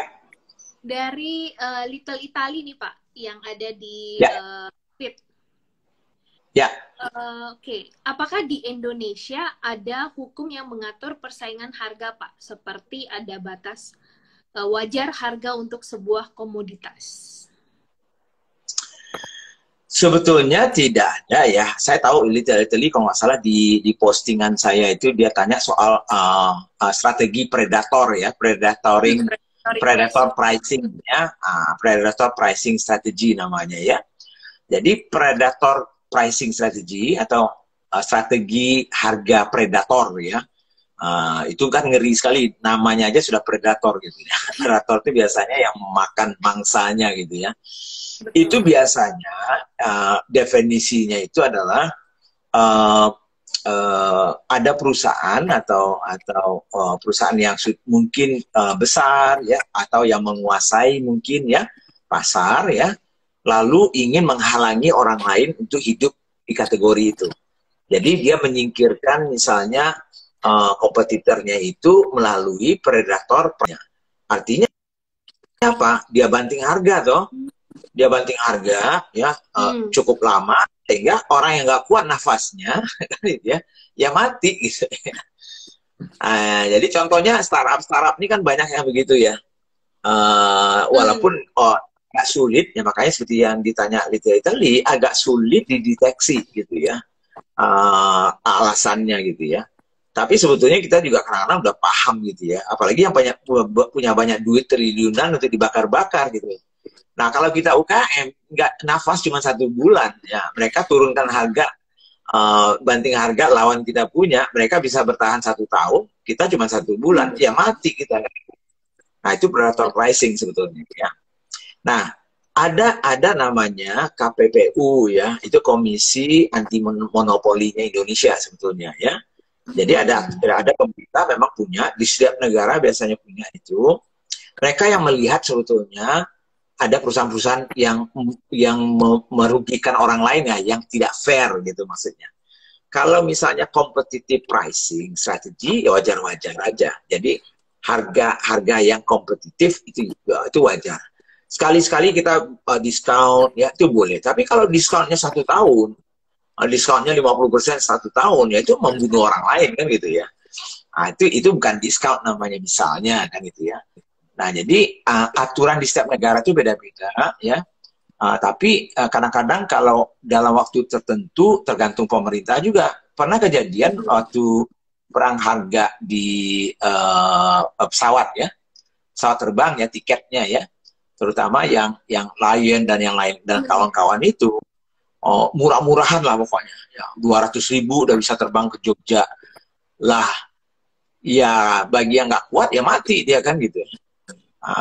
Dari Little Italy nih Pak, yang ada di feed. Ya. Oke. Apakah di Indonesia ada hukum yang mengatur persaingan harga Pak? Seperti ada batas wajar harga untuk sebuah komoditas. Sebetulnya tidak ada ya. Saya tahu Little Italy kalau nggak salah di postingan saya itu dia tanya soal strategi predator ya, predator pricing ya, predator pricing strategy namanya ya. Jadi predator pricing strategy atau strategi harga predator ya, itu kan ngeri sekali, namanya aja sudah predator gitu ya. Predator itu biasanya yang memakan mangsanya gitu ya. Betul. Itu biasanya definisinya itu adalah ada perusahaan atau perusahaan yang mungkin besar ya, atau yang menguasai mungkin ya pasar ya, lalu ingin menghalangi orang lain untuk hidup di kategori itu. Jadi dia menyingkirkan misalnya kompetitornya itu melalui predator. Artinya apa? Dia banting harga toh. Dia banting harga ya, cukup lama sehingga orang yang nggak kuat nafasnya ya mati gitu ya. Jadi contohnya startup ini kan banyak yang begitu ya, walaupun agak sulit ya, makanya seperti yang ditanya Little Italy, agak sulit dideteksi gitu ya, alasannya gitu ya. Tapi sebetulnya kita juga kadang-kadang udah paham gitu ya, apalagi yang punya banyak duit triliunan untuk dibakar-bakar gitu. Nah, kalau kita UKM, nggak nafas cuma 1 bulan, ya mereka turunkan harga, banting harga lawan kita punya, mereka bisa bertahan 1 tahun, kita cuma 1 bulan, ya mati kita. Nah, itu predator pricing sebetulnya. Ya. Nah, ada namanya KPPU ya, itu Komisi Anti Monopolinya Indonesia sebetulnya ya. Jadi ada pemerintah memang punya, di setiap negara biasanya punya itu. Mereka yang melihat sebetulnya ada perusahaan-perusahaan yang merugikan orang lain ya, yang tidak fair gitu maksudnya. Kalau misalnya competitive pricing strategi ya wajar-wajar aja. Jadi harga yang kompetitif itu wajar. Sekali-sekali kita diskon ya itu boleh. Tapi kalau diskonnya 1 tahun, diskonnya 50% 1 tahun, ya itu membunuh orang lain kan gitu ya. Nah, itu bukan discount namanya misalnya kan itu ya. Nah, jadi aturan di setiap negara itu beda-beda ya. Tapi kadang-kadang kalau dalam waktu tertentu tergantung pemerintah juga. Pernah kejadian waktu perang harga di pesawat ya, pesawat terbang ya, tiketnya ya, terutama yang Lion dan yang lain dan kawan-kawan itu murah-murahan lah pokoknya. Ya, 200.000 udah bisa terbang ke Jogja lah. Ya bagi yang nggak kuat ya mati dia kan gitu.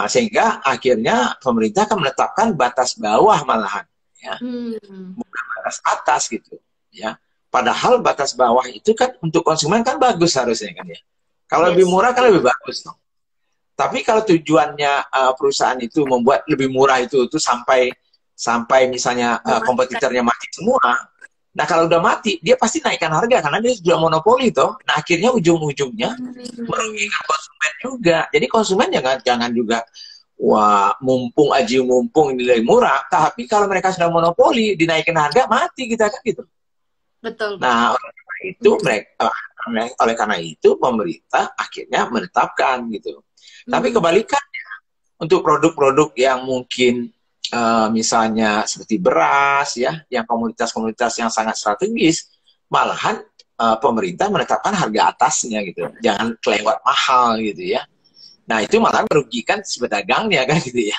Sehingga akhirnya pemerintah akan menetapkan batas bawah malahan, ya, bukan batas atas gitu, ya. Padahal batas bawah itu kan untuk konsumen kan bagus harusnya kan ya. Kalau lebih murah kan lebih bagus dong. Tapi kalau tujuannya perusahaan itu membuat lebih murah itu sampai misalnya kompetitornya mati semua. Nah kalau udah mati, dia pasti naikkan harga karena dia sudah monopoli toh. Nah akhirnya ujung-ujungnya merugikan konsumen juga. Jadi konsumen jangan juga wah mumpung nilai murah. Tapi kalau mereka sudah monopoli, dinaikin harga mati kita kan gitu. Betul. Nah oleh karena itu pemerintah akhirnya menetapkan gitu. Tapi kebalikannya untuk produk-produk yang mungkin misalnya seperti beras ya, yang komoditas-komoditas yang sangat strategis, malahan pemerintah menetapkan harga atasnya gitu, jangan kelewat mahal gitu ya. Nah itu malah merugikan si pedagangnya kan gitu ya,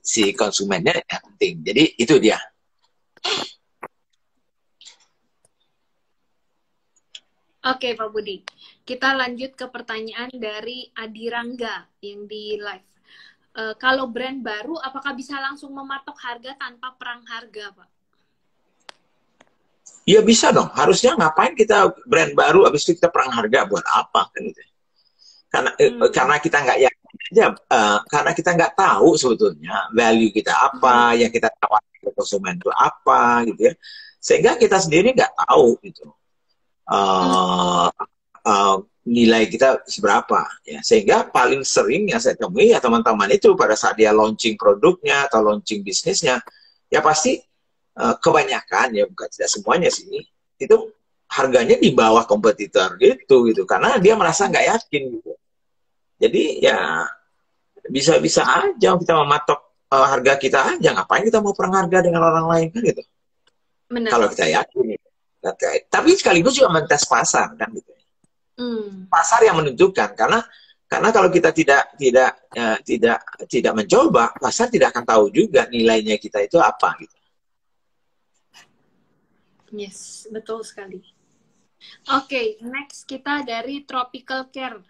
si konsumennya yang penting. Jadi itu dia. Oke Pak Budi, kita lanjut ke pertanyaan dari Adi Rangga yang di live. Kalau brand baru, apakah bisa langsung mematok harga tanpa perang harga, Pak? Ya bisa dong. Harusnya ngapain kita brand baru, habis itu kita perang harga buat apa kan gitu? Karena kita nggak yakin aja, karena kita nggak tahu sebetulnya value kita apa, yang kita tawarkan ke konsumen itu apa gitu ya. Sehingga kita sendiri nggak tahu gitu. Nilai kita seberapa ya, sehingga paling sering yang saya temui ya teman-teman itu pada saat dia launching produknya atau launching bisnisnya ya pasti kebanyakan ya, bukan tidak semuanya sih, itu harganya di bawah kompetitor gitu karena dia merasa nggak yakin gitu. Jadi ya bisa-bisa aja kita mematok harga kita aja, ngapain kita mau perang harga dengan orang lain kan gitu. Benar. Kalau kita yakin tapi sekaligus juga mentes pasar kan gitu. Pasar yang menentukan karena kalau kita tidak mencoba, pasar tidak akan tahu juga nilainya kita itu apa gitu. Yes, betul sekali. Oke, next kita dari Tropical Care.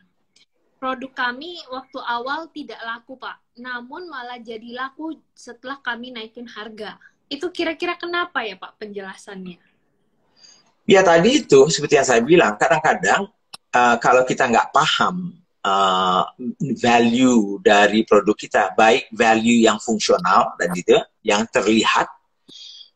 Produk kami waktu awal tidak laku, Pak. Namun malah jadi laku setelah kami naikin harga. Itu kira-kira kenapa ya, Pak, penjelasannya? Ya tadi itu, seperti yang saya bilang, kadang-kadang kalau kita nggak paham value dari produk kita, baik value yang fungsional dan gitu, yang terlihat,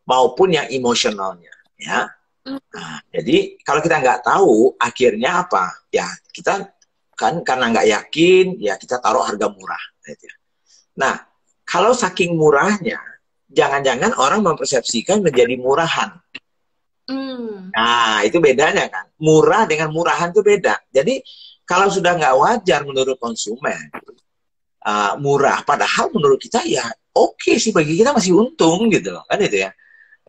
maupun yang emosionalnya, ya. Nah, jadi kalau kita nggak tahu, akhirnya apa? Ya kita kan karena nggak yakin, ya kita taruh harga murah. Gitu. Nah, kalau saking murahnya, jangan-jangan orang mempersepsikan menjadi murahan. Nah, itu bedanya kan. Murah dengan murahan itu beda. Jadi, kalau sudah nggak wajar menurut konsumen, murah. Padahal menurut kita ya oke sih, bagi kita masih untung gitu loh. Kan itu ya.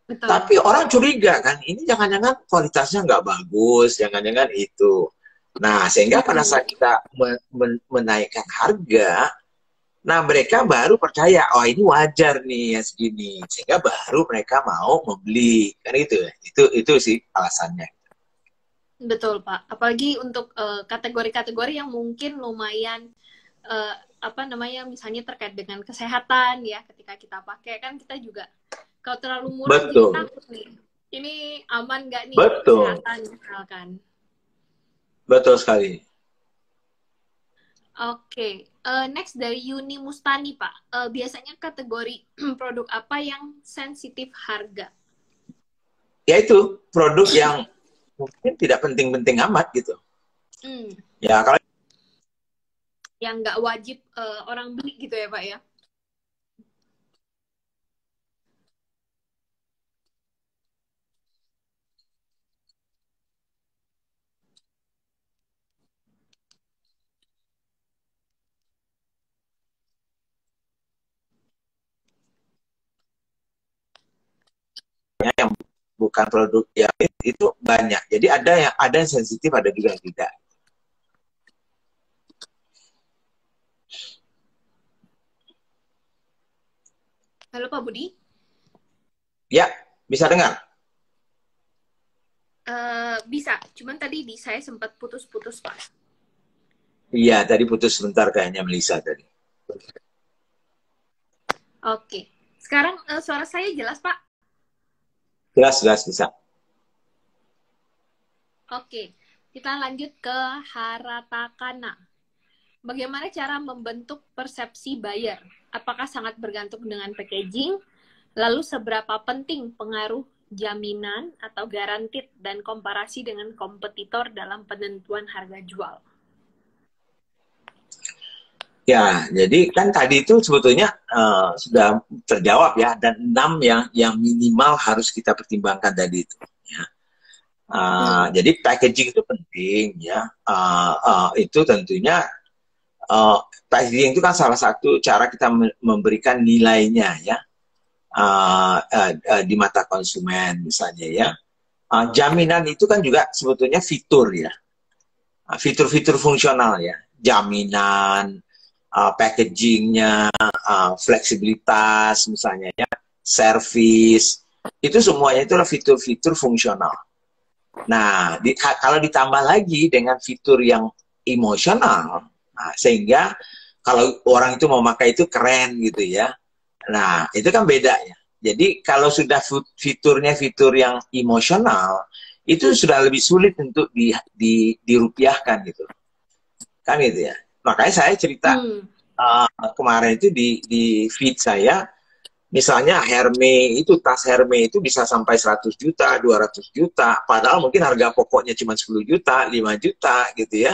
Betul. Tapi orang curiga kan, ini jangan-jangan kualitasnya nggak bagus, jangan-jangan itu. Nah, sehingga pada saat kita menaikkan harga, nah mereka baru percaya, oh ini wajar nih ya segini, sehingga baru mereka mau membeli kan itu sih alasannya. Betul Pak, apalagi untuk kategori-kategori yang mungkin lumayan misalnya terkait dengan kesehatan ya, ketika kita pakai kan kita juga kalau terlalu murah jadi takut nih, ini aman nggak nih kesehatan misalkan. Betul sekali. Oke, next dari Yuni Mustani Pak. Biasanya kategori produk apa yang sensitif harga? Yaitu produk yang mungkin tidak penting-penting amat gitu. Ya kalau yang nggak wajib orang beli gitu ya Pak ya? bukan produk yang itu banyak. Jadi ada yang sensitif, ada juga yang tidak. Halo Pak Budi. Ya, bisa dengar? Bisa, cuman tadi saya sempat putus-putus Pak. Iya, tadi putus sebentar kayaknya Melisa tadi. Oke, sekarang suara saya jelas Pak? Jelas bisa. Oke, kita lanjut ke Haratakana. Bagaimana cara membentuk persepsi buyer? Apakah sangat bergantung dengan packaging? Lalu seberapa penting pengaruh jaminan atau guaranteed dan komparasi dengan kompetitor dalam penentuan harga jual? Ya, jadi kan tadi itu sebetulnya sudah terjawab ya, dan 6 yang minimal harus kita pertimbangkan tadi itu. Ya. Jadi packaging itu penting ya. Itu tentunya packaging itu kan salah satu cara kita memberikan nilainya ya di mata konsumen misalnya ya. Jaminan itu kan juga sebetulnya fitur ya, fitur-fitur fungsional ya, jaminan, packagingnya, fleksibilitas misalnya ya, service, itu semuanya itulah fitur-fitur fungsional. Nah, kalau ditambah lagi dengan fitur yang emosional, sehingga kalau orang itu mau pakai itu keren gitu ya. Nah, itu kan beda ya. Jadi kalau sudah fiturnya fitur yang emosional, itu sudah lebih sulit untuk dirupiahkan gitu. Kan gitu ya. Makanya saya cerita kemarin itu di feed saya, misalnya Hermes itu, tas Hermes itu bisa sampai 100 juta, 200 juta, padahal mungkin harga pokoknya cuma 10 juta, 5 juta gitu ya.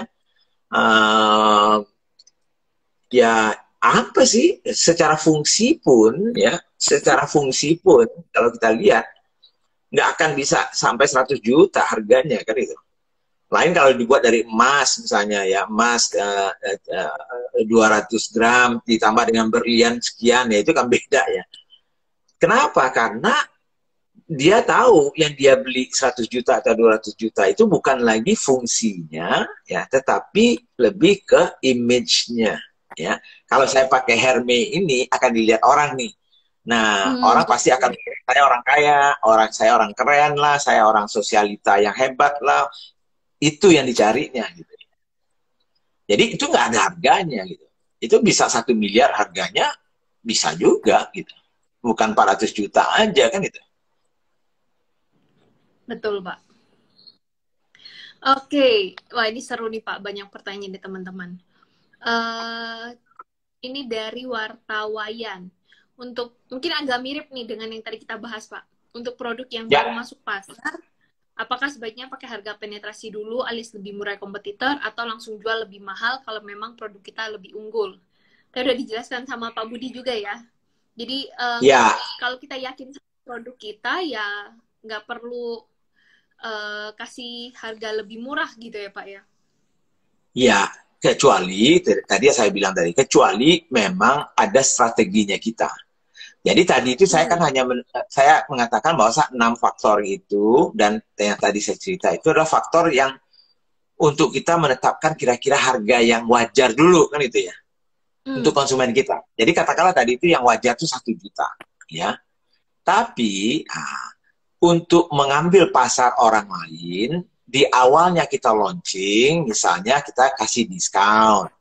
Ya apa sih, secara fungsi pun ya, secara fungsi pun kalau kita lihat nggak akan bisa sampai 100 juta harganya kan itu. Lain kalau dibuat dari emas misalnya ya, emas 200 gram ditambah dengan berlian sekian, ya itu kan beda ya. Kenapa? Karena dia tahu yang dia beli 100 juta atau 200 juta itu bukan lagi fungsinya ya, tetapi lebih ke image-nya ya. Kalau saya pakai Hermes ini akan dilihat orang nih. Nah, orang pasti akan, saya orang kaya, saya orang keren lah, saya orang sosialita yang hebat lah. Itu yang dicarinya gitu. Jadi itu nggak ada harganya gitu. Itu bisa 1 miliar harganya, bisa juga gitu. Bukan 400 juta aja kan itu. Betul, Pak. Oke, wah ini seru nih Pak, banyak pertanyaan nih teman-teman. Ini dari Wartawayan. Untuk mungkin agak mirip nih dengan yang tadi kita bahas Pak. Untuk produk yang baru masuk pasar, apakah sebaiknya pakai harga penetrasi dulu alias lebih murah kompetitor, atau langsung jual lebih mahal kalau memang produk kita lebih unggul? Tadi udah dijelaskan sama Pak Budi juga ya. Jadi kalau kita yakin produk kita ya nggak perlu kasih harga lebih murah gitu ya Pak ya? Ya, kecuali tadi saya bilang tadi, kecuali memang ada strateginya kita. Jadi tadi itu saya kan saya mengatakan bahwa 6 faktor itu, dan yang tadi saya cerita itu adalah faktor yang untuk kita menetapkan kira-kira harga yang wajar dulu kan itu ya, untuk konsumen kita. Jadi katakanlah tadi itu yang wajar itu 1 juta ya. Tapi untuk mengambil pasar orang lain, di awalnya kita launching, misalnya kita kasih diskon,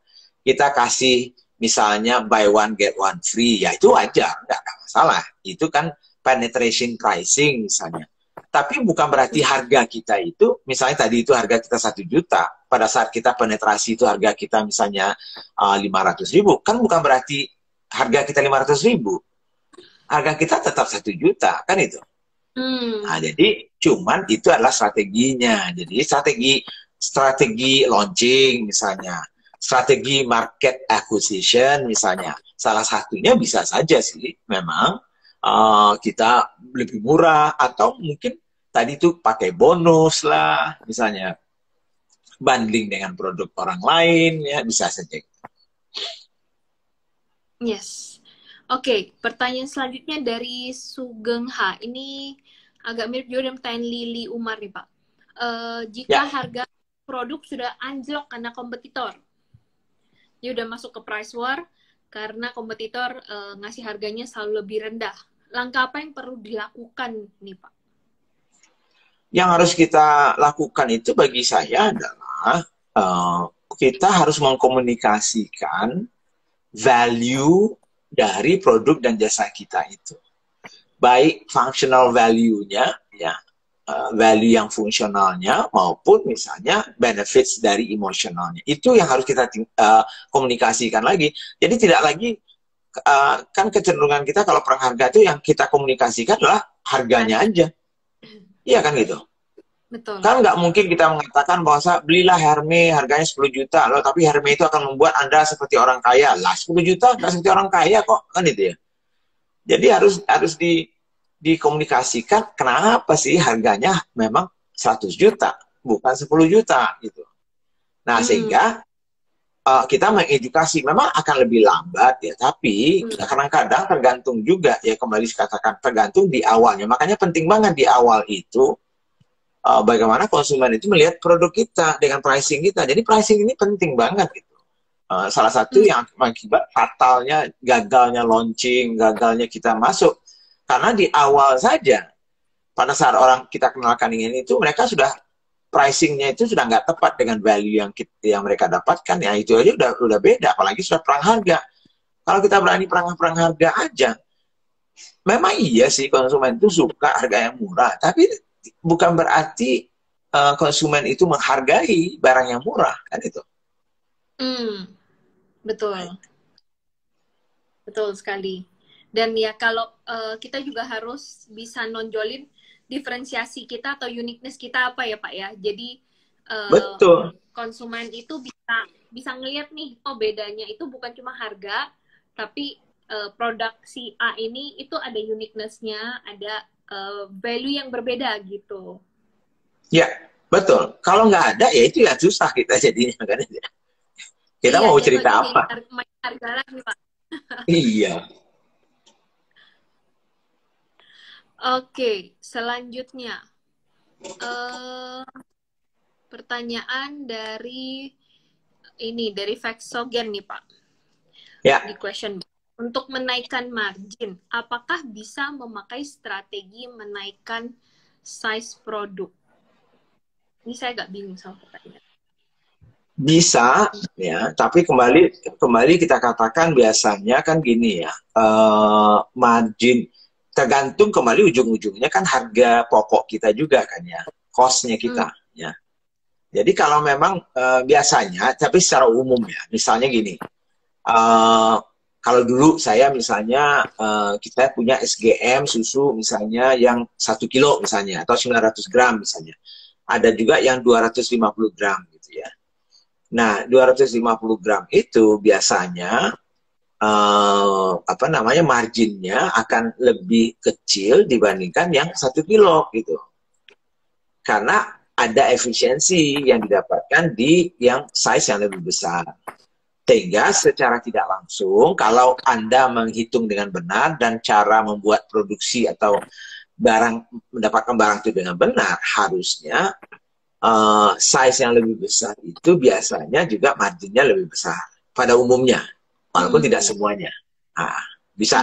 kita kasih misalnya buy one get one free, ya itu wajar, nggak masalah. Itu kan penetration pricing misalnya. Tapi bukan berarti harga kita itu, misalnya tadi itu harga kita 1 juta, pada saat kita penetrasi itu harga kita misalnya 500.000, kan bukan berarti harga kita 500.000. Harga kita tetap 1 juta, kan itu. Nah, jadi cuman itu adalah strateginya. Jadi strategi launching misalnya, strategi market acquisition misalnya. Salah satunya bisa saja sih memang kita lebih murah, atau mungkin tadi itu pakai bonus lah misalnya, bundling dengan produk orang lain ya, bisa saja. Yes. Oke, pertanyaan selanjutnya dari Sugeng H. Ini agak mirip juga dengan pertanyaan Lili Umar nih Pak. Jika Ya, harga produk sudah anjlok karena kompetitor, dia udah masuk ke price war karena kompetitor ngasih harganya selalu lebih rendah. Langkah apa yang perlu dilakukan nih Pak? yang harus kita lakukan itu bagi saya adalah kita harus mengkomunikasikan value dari produk dan jasa kita itu. Baik functional value-nya, ya, value yang fungsionalnya, maupun misalnya benefits dari emosionalnya. Itu yang harus kita komunikasikan lagi. Jadi tidak lagi, kan kecenderungan kita kalau perang harga itu yang kita komunikasikan adalah harganya aja. Iya kan gitu. Betul. Kan nggak mungkin kita mengatakan bahwa belilah Hermes harganya 10 juta loh, tapi Hermes itu akan membuat Anda seperti orang kaya. Lah 10 juta nggak seperti orang kaya kok, kan itu ya. Jadi harus dikomunikasikan kenapa sih harganya memang 100 juta, bukan 10 juta gitu. Nah, sehingga kita mengedukasi memang akan lebih lambat ya, tapi kadang-kadang tergantung juga ya, kembali dikatakan tergantung di awalnya. Makanya penting banget di awal itu bagaimana konsumen itu melihat produk kita dengan pricing kita. Jadi pricing ini penting banget gitu. Salah satu yang mengakibat fatalnya, gagalnya launching, gagalnya kita masuk. Karena di awal saja, pada saat orang kita kenalkan ini itu, mereka sudah pricingnya itu sudah nggak tepat dengan value yang mereka dapatkan. Ya itu aja udah beda, apalagi sudah perang harga. Kalau kita berani perang harga aja, memang iya sih konsumen itu suka harga yang murah, tapi bukan berarti konsumen itu menghargai barang yang murah, kan itu. Betul. Betul sekali. Dan ya kalau kita juga harus bisa nonjolin diferensiasi kita atau uniqueness kita apa ya Pak ya. Jadi betul. Konsumen itu bisa ngelihat nih, oh bedanya itu bukan cuma harga, tapi produk si A ini itu ada uniqueness-nya, ada value yang berbeda gitu. Ya, betul. Kalau nggak ada, ya itu ya susah kita jadinya kan. Kita mau cerita apa? Harga lagi, Pak. Iya. Oke, selanjutnya pertanyaan dari Vexogen nih Pak. Ya. Di question. Untuk menaikkan margin, apakah bisa memakai strategi menaikkan size produk? Ini saya agak bingung sama pertanyaan. Bisa, ya. Tapi kembali kita katakan biasanya kan gini ya, margin tergantung kembali ujung-ujungnya kan harga pokok kita juga kan ya, cost-nya kita ya. Jadi kalau memang biasanya, tapi secara umum ya, misalnya gini. Kalau dulu saya misalnya kita punya SGM susu misalnya yang 1 kilo misalnya atau 900 gram misalnya. Ada juga yang 250 gram gitu ya. Nah, 250 gram itu biasanya marginnya akan lebih kecil dibandingkan yang 1 kilo gitu. Karena ada efisiensi yang didapatkan di yang size yang lebih besar. Sehingga secara tidak langsung, kalau Anda menghitung dengan benar dan cara membuat produksi atau mendapatkan barang itu dengan benar, harusnya size yang lebih besar itu biasanya juga marginnya lebih besar pada umumnya, walaupun tidak semuanya. Bisa.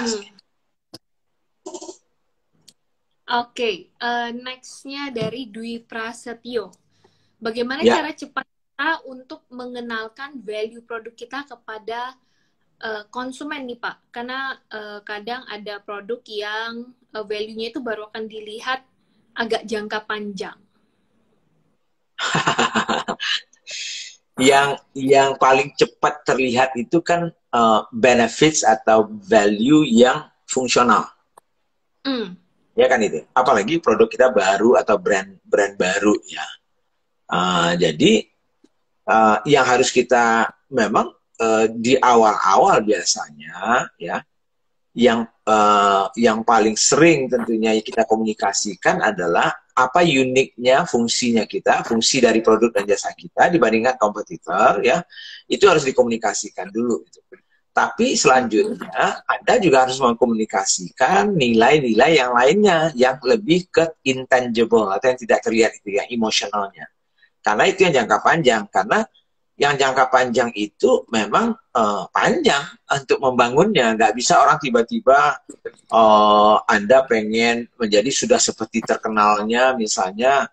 Oke, next-nya dari Dwi Prasetyo. Bagaimana cara cepat untuk mengenalkan value produk kita kepada konsumen nih Pak, karena kadang ada produk yang value-nya itu baru akan dilihat agak jangka panjang. Yang paling cepat terlihat itu kan benefits atau value yang fungsional. Ya kan itu, apalagi produk kita baru atau brand baru ya. Jadi yang harus kita memang di awal-awal biasanya ya, yang paling sering tentunya kita komunikasikan adalah apa uniknya fungsinya kita, fungsi dari produk dan jasa kita dibandingkan kompetitor ya, itu harus dikomunikasikan dulu gitu. Tapi selanjutnya Anda juga harus mengkomunikasikan nilai-nilai yang lainnya yang lebih ke intangible atau yang tidak terlihat itu yang emosionalnya. Karena itu yang jangka panjang. Karena yang jangka panjang itu memang panjang untuk membangunnya. Nggak bisa orang tiba-tiba Anda pengen menjadi sudah seperti terkenalnya misalnya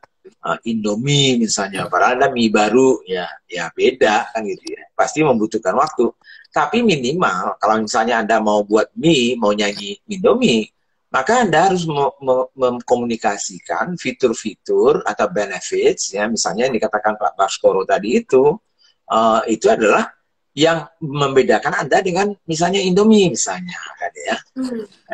Indomie misalnya. Padahal Anda mie baru ya beda kan gitu ya. Pasti membutuhkan waktu. Tapi minimal kalau misalnya Anda mau buat mie, mau nyanyi Indomie, maka Anda harus mengkomunikasikan fitur-fitur atau benefits, ya misalnya yang dikatakan Pak Baskoro tadi itu adalah yang membedakan Anda dengan misalnya Indomie misalnya, kan ya.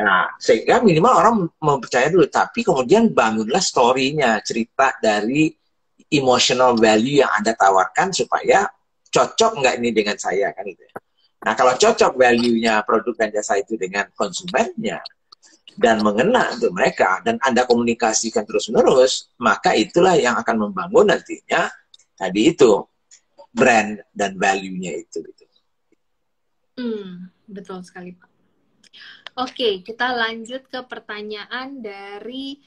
Nah, sehingga minimal orang mempercaya dulu, tapi kemudian bangunlah story-nya, cerita dari emotional value yang Anda tawarkan supaya cocok nggak ini dengan saya, kan itu ya. Nah, kalau cocok value-nya produk dan jasa itu dengan konsumennya dan mengena untuk mereka dan Anda komunikasikan terus-menerus, maka itulah yang akan membangun nantinya tadi itu brand dan value-nya itu. Gitu. Betul sekali, Pak. Oke, kita lanjut ke pertanyaan dari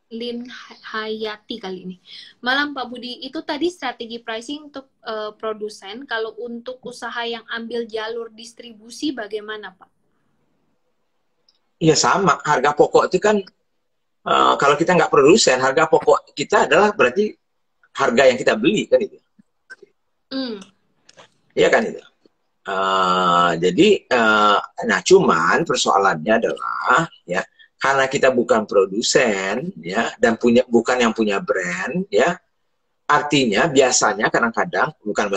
Lin Hayati kali ini. Malam Pak Budi, itu tadi strategi pricing untuk produsen. Kalau untuk usaha yang ambil jalur distribusi bagaimana Pak? Iya sama, harga pokok itu kan kalau kita nggak produsen, harga pokok kita adalah berarti harga yang kita beli kan itu. Iya kan itu. Jadi, nah cuman persoalannya adalah ya. Karena kita bukan produsen ya dan bukan yang punya brand ya, artinya biasanya kadang-kadang bukan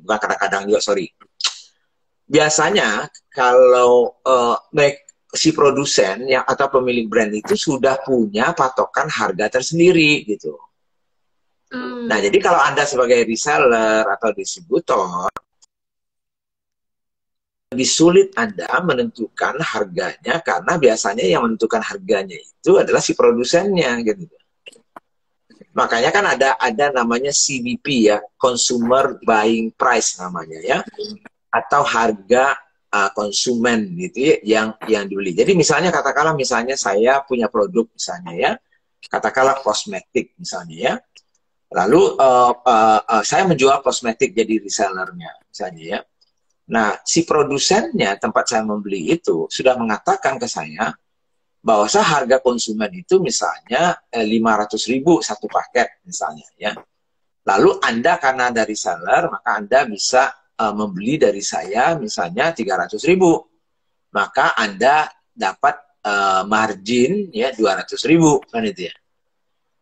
kadang-kadang juga biasanya kalau si produsen yang atau pemilik brand itu sudah punya patokan harga tersendiri gitu. Nah jadi kalau Anda sebagai reseller atau distributor lebih sulit Anda menentukan harganya karena biasanya yang menentukan harganya itu adalah si produsennya gitu. Makanya kan ada namanya CBP ya, Consumer Buying Price namanya ya, atau harga konsumen gitu ya, yang dibeli. Jadi misalnya katakanlah misalnya saya punya produk misalnya ya, katakanlah kosmetik misalnya ya, lalu saya menjual kosmetik jadi resellernya misalnya ya. Nah, si produsennya tempat saya membeli itu sudah mengatakan ke saya bahwa harga konsumen itu misalnya 500.000 satu paket misalnya ya. Lalu Anda karena dari reseller maka Anda bisa membeli dari saya misalnya 300.000. Maka Anda dapat margin ya 200.000 kan itu ya.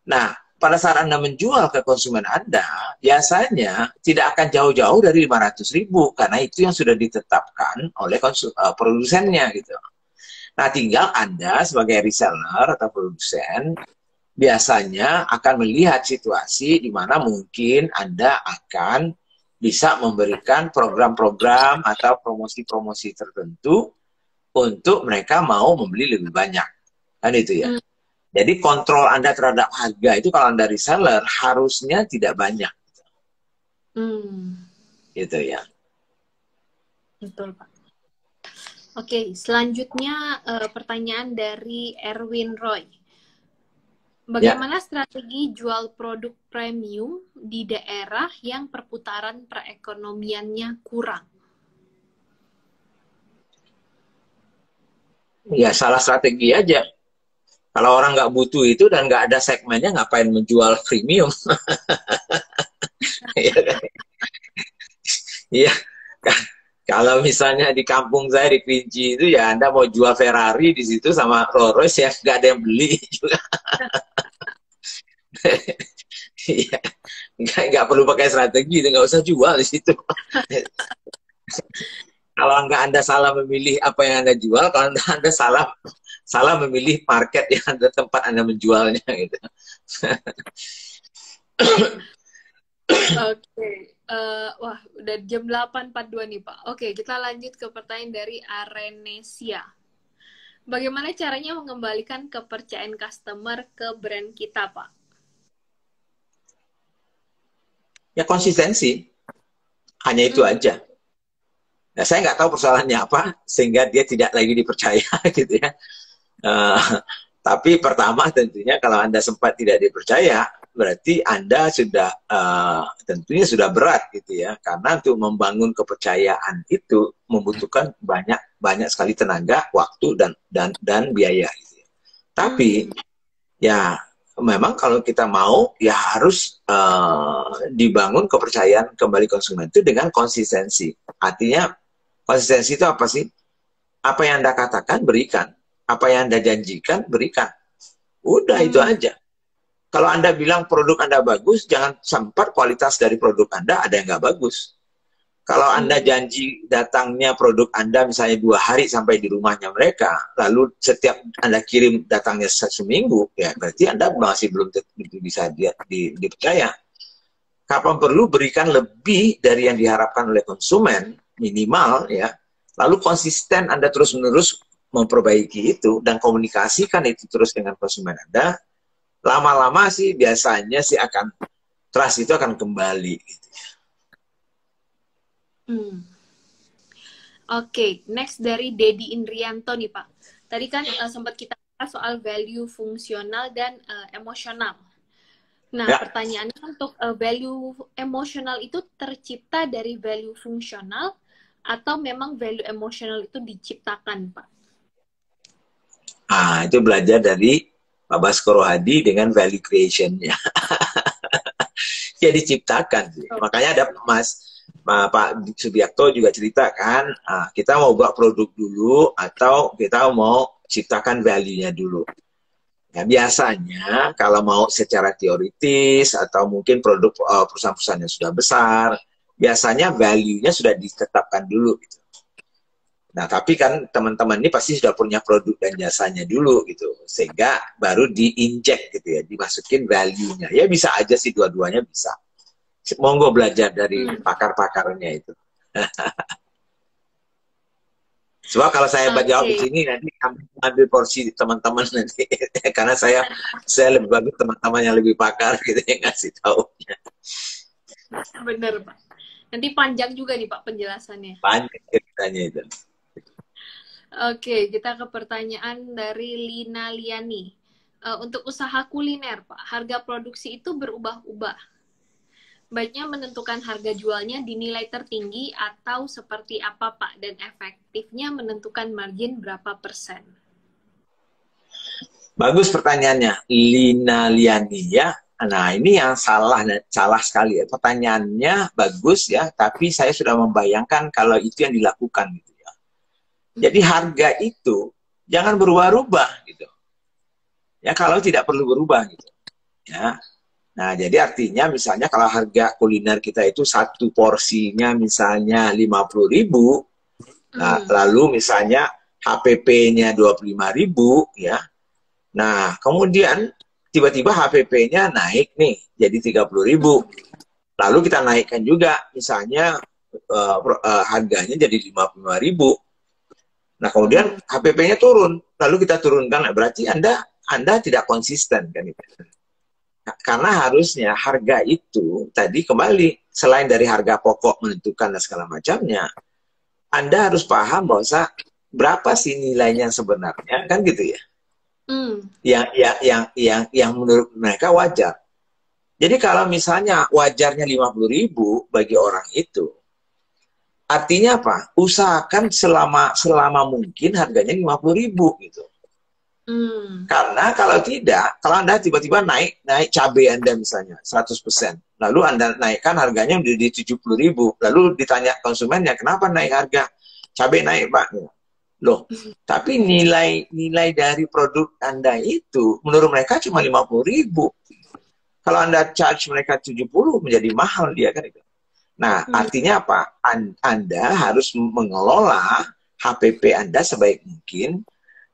Nah, pada saat Anda menjual ke konsumen Anda, biasanya tidak akan jauh-jauh dari 500.000 karena itu yang sudah ditetapkan oleh produsennya gitu. Nah, tinggal Anda sebagai reseller atau produsen biasanya akan melihat situasi di mana mungkin Anda akan bisa memberikan program-program atau promosi-promosi tertentu untuk mereka mau membeli lebih banyak. Kan itu ya. Jadi kontrol Anda terhadap harga itu kalau Anda reseller harusnya tidak banyak. Gitu ya. Betul Pak. Oke, selanjutnya pertanyaan dari Erwin Roy. Bagaimana strategi jual produk premium di daerah yang perputaran perekonomiannya kurang? Ya salah strategi aja. Kalau orang nggak butuh itu dan nggak ada segmennya, ngapain menjual premium? Iya, kalau misalnya di kampung saya di Kerinci itu ya Anda mau jual Ferrari di situ sama Rolls Royce ya nggak ada yang beli juga. Iya, nggak perlu pakai strategi, nggak usah jual di situ. Kalau Anda salah memilih apa yang Anda jual, kalau Anda salah memilih market yang ada tempat Anda menjualnya gitu. Oke. Wah, udah jam 8.42 nih, Pak. Oke, kita lanjut ke pertanyaan dari Arenesia. Bagaimana caranya mengembalikan kepercayaan customer ke brand kita, Pak? Ya konsistensi. Hanya itu aja. Nah, saya nggak tahu persoalannya apa sehingga dia tidak lagi dipercaya gitu ya. Tapi pertama tentunya kalau Anda sempat tidak dipercaya, berarti Anda sudah tentunya sudah berat gitu ya. Karena untuk membangun kepercayaan itu membutuhkan banyak sekali tenaga, waktu dan biaya gitu ya. Tapi ya memang kalau kita mau ya harus dibangun kepercayaan kembali konsumen itu dengan konsistensi. Artinya konsistensi itu apa sih? Apa yang Anda katakan, berikan. Apa yang Anda janjikan, berikan. Udah itu aja. Kalau Anda bilang produk Anda bagus, jangan sempat kualitas dari produk Anda ada yang nggak bagus. Kalau Anda janji datangnya produk Anda misalnya 2 hari sampai di rumahnya mereka, lalu setiap Anda kirim datangnya seminggu, ya berarti Anda masih belum bisa dipercaya. Kapan perlu berikan lebih dari yang diharapkan oleh konsumen, minimal ya, lalu konsisten Anda terus-menerus memperbaiki itu dan komunikasikan itu terus dengan konsumen Anda, lama-lama sih biasanya sih akan trust itu akan kembali. Gitu. Oke, next dari Dedi Indrianto nih Pak. Tadi kan sempat kita bahas soal value fungsional dan emosional. Nah, pertanyaannya untuk value emosional itu tercipta dari value fungsional atau memang value emosional itu diciptakan, Pak? Itu belajar dari Pak Baskoro Hadi dengan value creation-nya. Ya diciptakan sih. Makanya ada Pak Subiakto juga ceritakan, kita mau buat produk dulu atau kita mau ciptakan value-nya dulu. Ya, biasanya kalau mau secara teoritis atau mungkin produk perusahaan-perusahaan yang sudah besar, biasanya value-nya sudah ditetapkan dulu. Gitu. Nah, tapi kan teman-teman ini pasti sudah punya produk dan jasanya dulu gitu. Sehingga baru diinjek gitu ya, dimasukin value-nya. Ya bisa aja sih dua-duanya bisa. Monggo belajar dari pakar-pakarnya itu. Sebab kalau saya jawab di sini nanti ambil porsi teman-teman nanti. Karena saya lebih bagus teman-teman yang lebih pakar gitu yang ngasih tahu. Bener, Pak. Nanti panjang juga nih Pak penjelasannya. Panjang ceritanya itu. Oke, kita ke pertanyaan dari Lina Liani. Untuk usaha kuliner, Pak, harga produksi itu berubah-ubah. Baiknya menentukan harga jualnya dinilai tertinggi atau seperti apa, Pak? Dan efektifnya menentukan margin berapa persen? Bagus pertanyaannya, Lina Liani ya. Nah, ini yang salah sekali ya. Pertanyaannya bagus ya, tapi saya sudah membayangkan kalau itu yang dilakukan gitu. Jadi harga itu jangan berubah-ubah gitu. Ya kalau tidak perlu berubah gitu. Ya. Nah, jadi artinya misalnya kalau harga kuliner kita itu satu porsinya misalnya 50.000, nah, lalu misalnya HPP-nya 25.000 ya. Nah, kemudian tiba-tiba HPP-nya naik nih jadi 30.000. Lalu kita naikkan juga misalnya harganya jadi 55.000. Nah, kemudian HPP-nya turun, lalu kita turunkan, berarti Anda tidak konsisten kan itu. Nah, karena harusnya harga itu tadi kembali selain dari harga pokok menentukan dan segala macamnya, Anda harus paham bahwa berapa sih nilainya sebenarnya kan gitu ya. Yang menurut mereka wajar. Jadi kalau misalnya wajarnya 50.000 bagi orang itu, artinya apa? Usahakan selama mungkin harganya 50.000 gitu. Karena kalau tidak, kalau Anda tiba-tiba naik cabai Anda misalnya 100%, lalu Anda naikkan harganya menjadi 70.000, lalu ditanya konsumennya, kenapa naik harga? Cabai naik, Pak. Loh, tapi nilai dari produk Anda itu menurut mereka cuma 50.000. Kalau Anda charge mereka 70 menjadi mahal dia kan itu. Nah, artinya apa? Anda harus mengelola HPP Anda sebaik mungkin,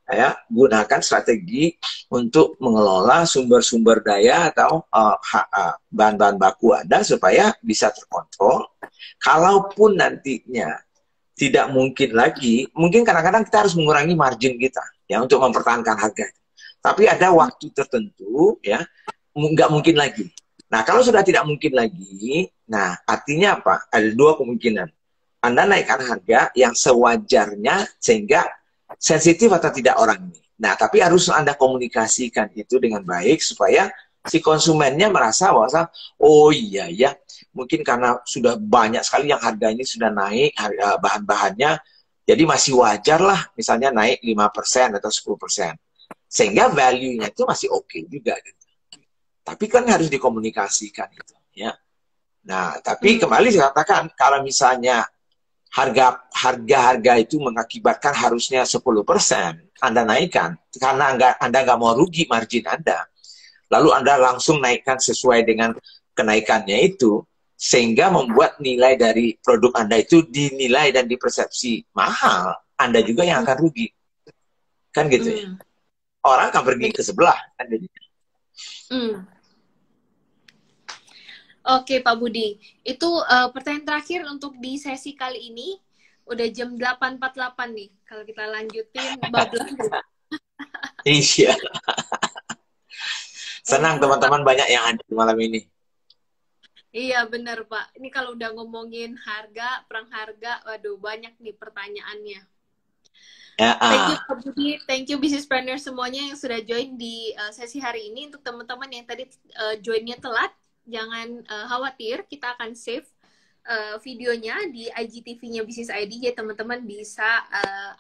ya, gunakan strategi untuk mengelola sumber-sumber daya atau bahan-bahan baku Anda supaya bisa terkontrol. Kalaupun nantinya tidak mungkin lagi, mungkin kadang-kadang kita harus mengurangi margin kita, ya, untuk mempertahankan harga. Tapi ada waktu tertentu, ya, nggak mungkin lagi. Nah, kalau sudah tidak mungkin lagi, nah artinya apa? Ada dua kemungkinan. Anda naikkan harga yang sewajarnya sehingga sensitif atau tidak orang ini. Nah, tapi harus Anda komunikasikan itu dengan baik supaya si konsumennya merasa bahwa, oh iya ya, mungkin karena sudah banyak sekali yang harganya sudah naik, bahan-bahannya, jadi masih wajar lah misalnya naik 5% atau 10%. Sehingga value-nya itu masih oke juga. Gitu. Tapi kan harus dikomunikasikan itu. Ya. Nah, tapi kembali saya katakan, kalau misalnya harga itu mengakibatkan harusnya 10% Anda naikkan, karena Anda nggak mau rugi margin Anda. Lalu Anda langsung naikkan sesuai dengan kenaikannya itu, sehingga membuat nilai dari produk Anda itu dinilai dan dipersepsi mahal, Anda juga yang akan rugi. Kan gitu ya. Orang akan pergi ke sebelah. Kan gitu. Oke Pak Budi, itu pertanyaan terakhir untuk di sesi kali ini. Udah jam 8.48 nih, kalau kita lanjutin bablas. Iya. Senang teman-teman banyak yang hadir malam ini. Iya benar Pak, ini kalau udah ngomongin harga, perang harga, waduh banyak nih pertanyaannya. Thank you Pak Budi, thank you business planner semuanya yang sudah join di sesi hari ini. Untuk teman-teman yang tadi joinnya telat, jangan khawatir, kita akan save videonya di IGTV-nya Business ID, jadi teman-teman bisa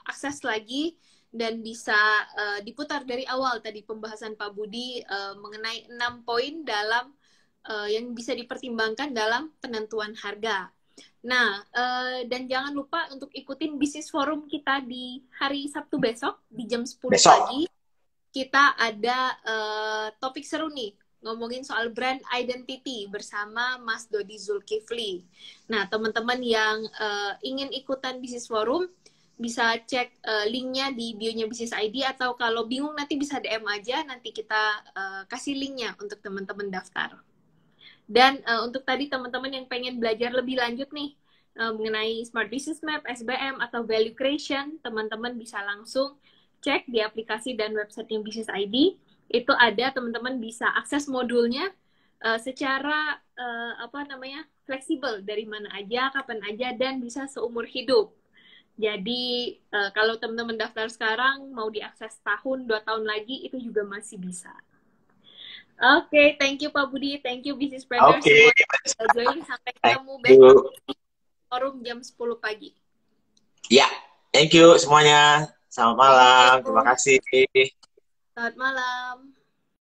akses lagi dan bisa diputar dari awal tadi pembahasan Pak Budi mengenai 6 poin dalam yang bisa dipertimbangkan dalam penentuan harga. Nah, dan jangan lupa untuk ikutin bisnis forum kita di hari Sabtu besok di jam 10 pagi. Kita ada topik seru nih, ngomongin soal brand identity bersama Mas Dodi Zulkifli. Nah, teman-teman yang ingin ikutan bisnis forum, bisa cek linknya di bio-nya Business ID, atau kalau bingung nanti bisa DM aja, nanti kita kasih linknya untuk teman-teman daftar. Dan untuk tadi teman-teman yang pengen belajar lebih lanjut nih mengenai Smart Business Map, SBM, atau Value Creation, teman-teman bisa langsung cek di aplikasi dan website-nya Business ID. Itu ada, teman-teman bisa akses modulnya secara fleksibel, dari mana aja, kapan aja, dan bisa seumur hidup. Jadi kalau teman-teman daftar sekarang mau diakses tahun, 2 tahun lagi, itu juga masih bisa. Oke, thank you Pak Budi, thank you Business Planner semua yang join. Sampai ketemu besok di forum jam 10 pagi. Ya, thank you semuanya. Selamat malam, terima kasih. Selamat malam.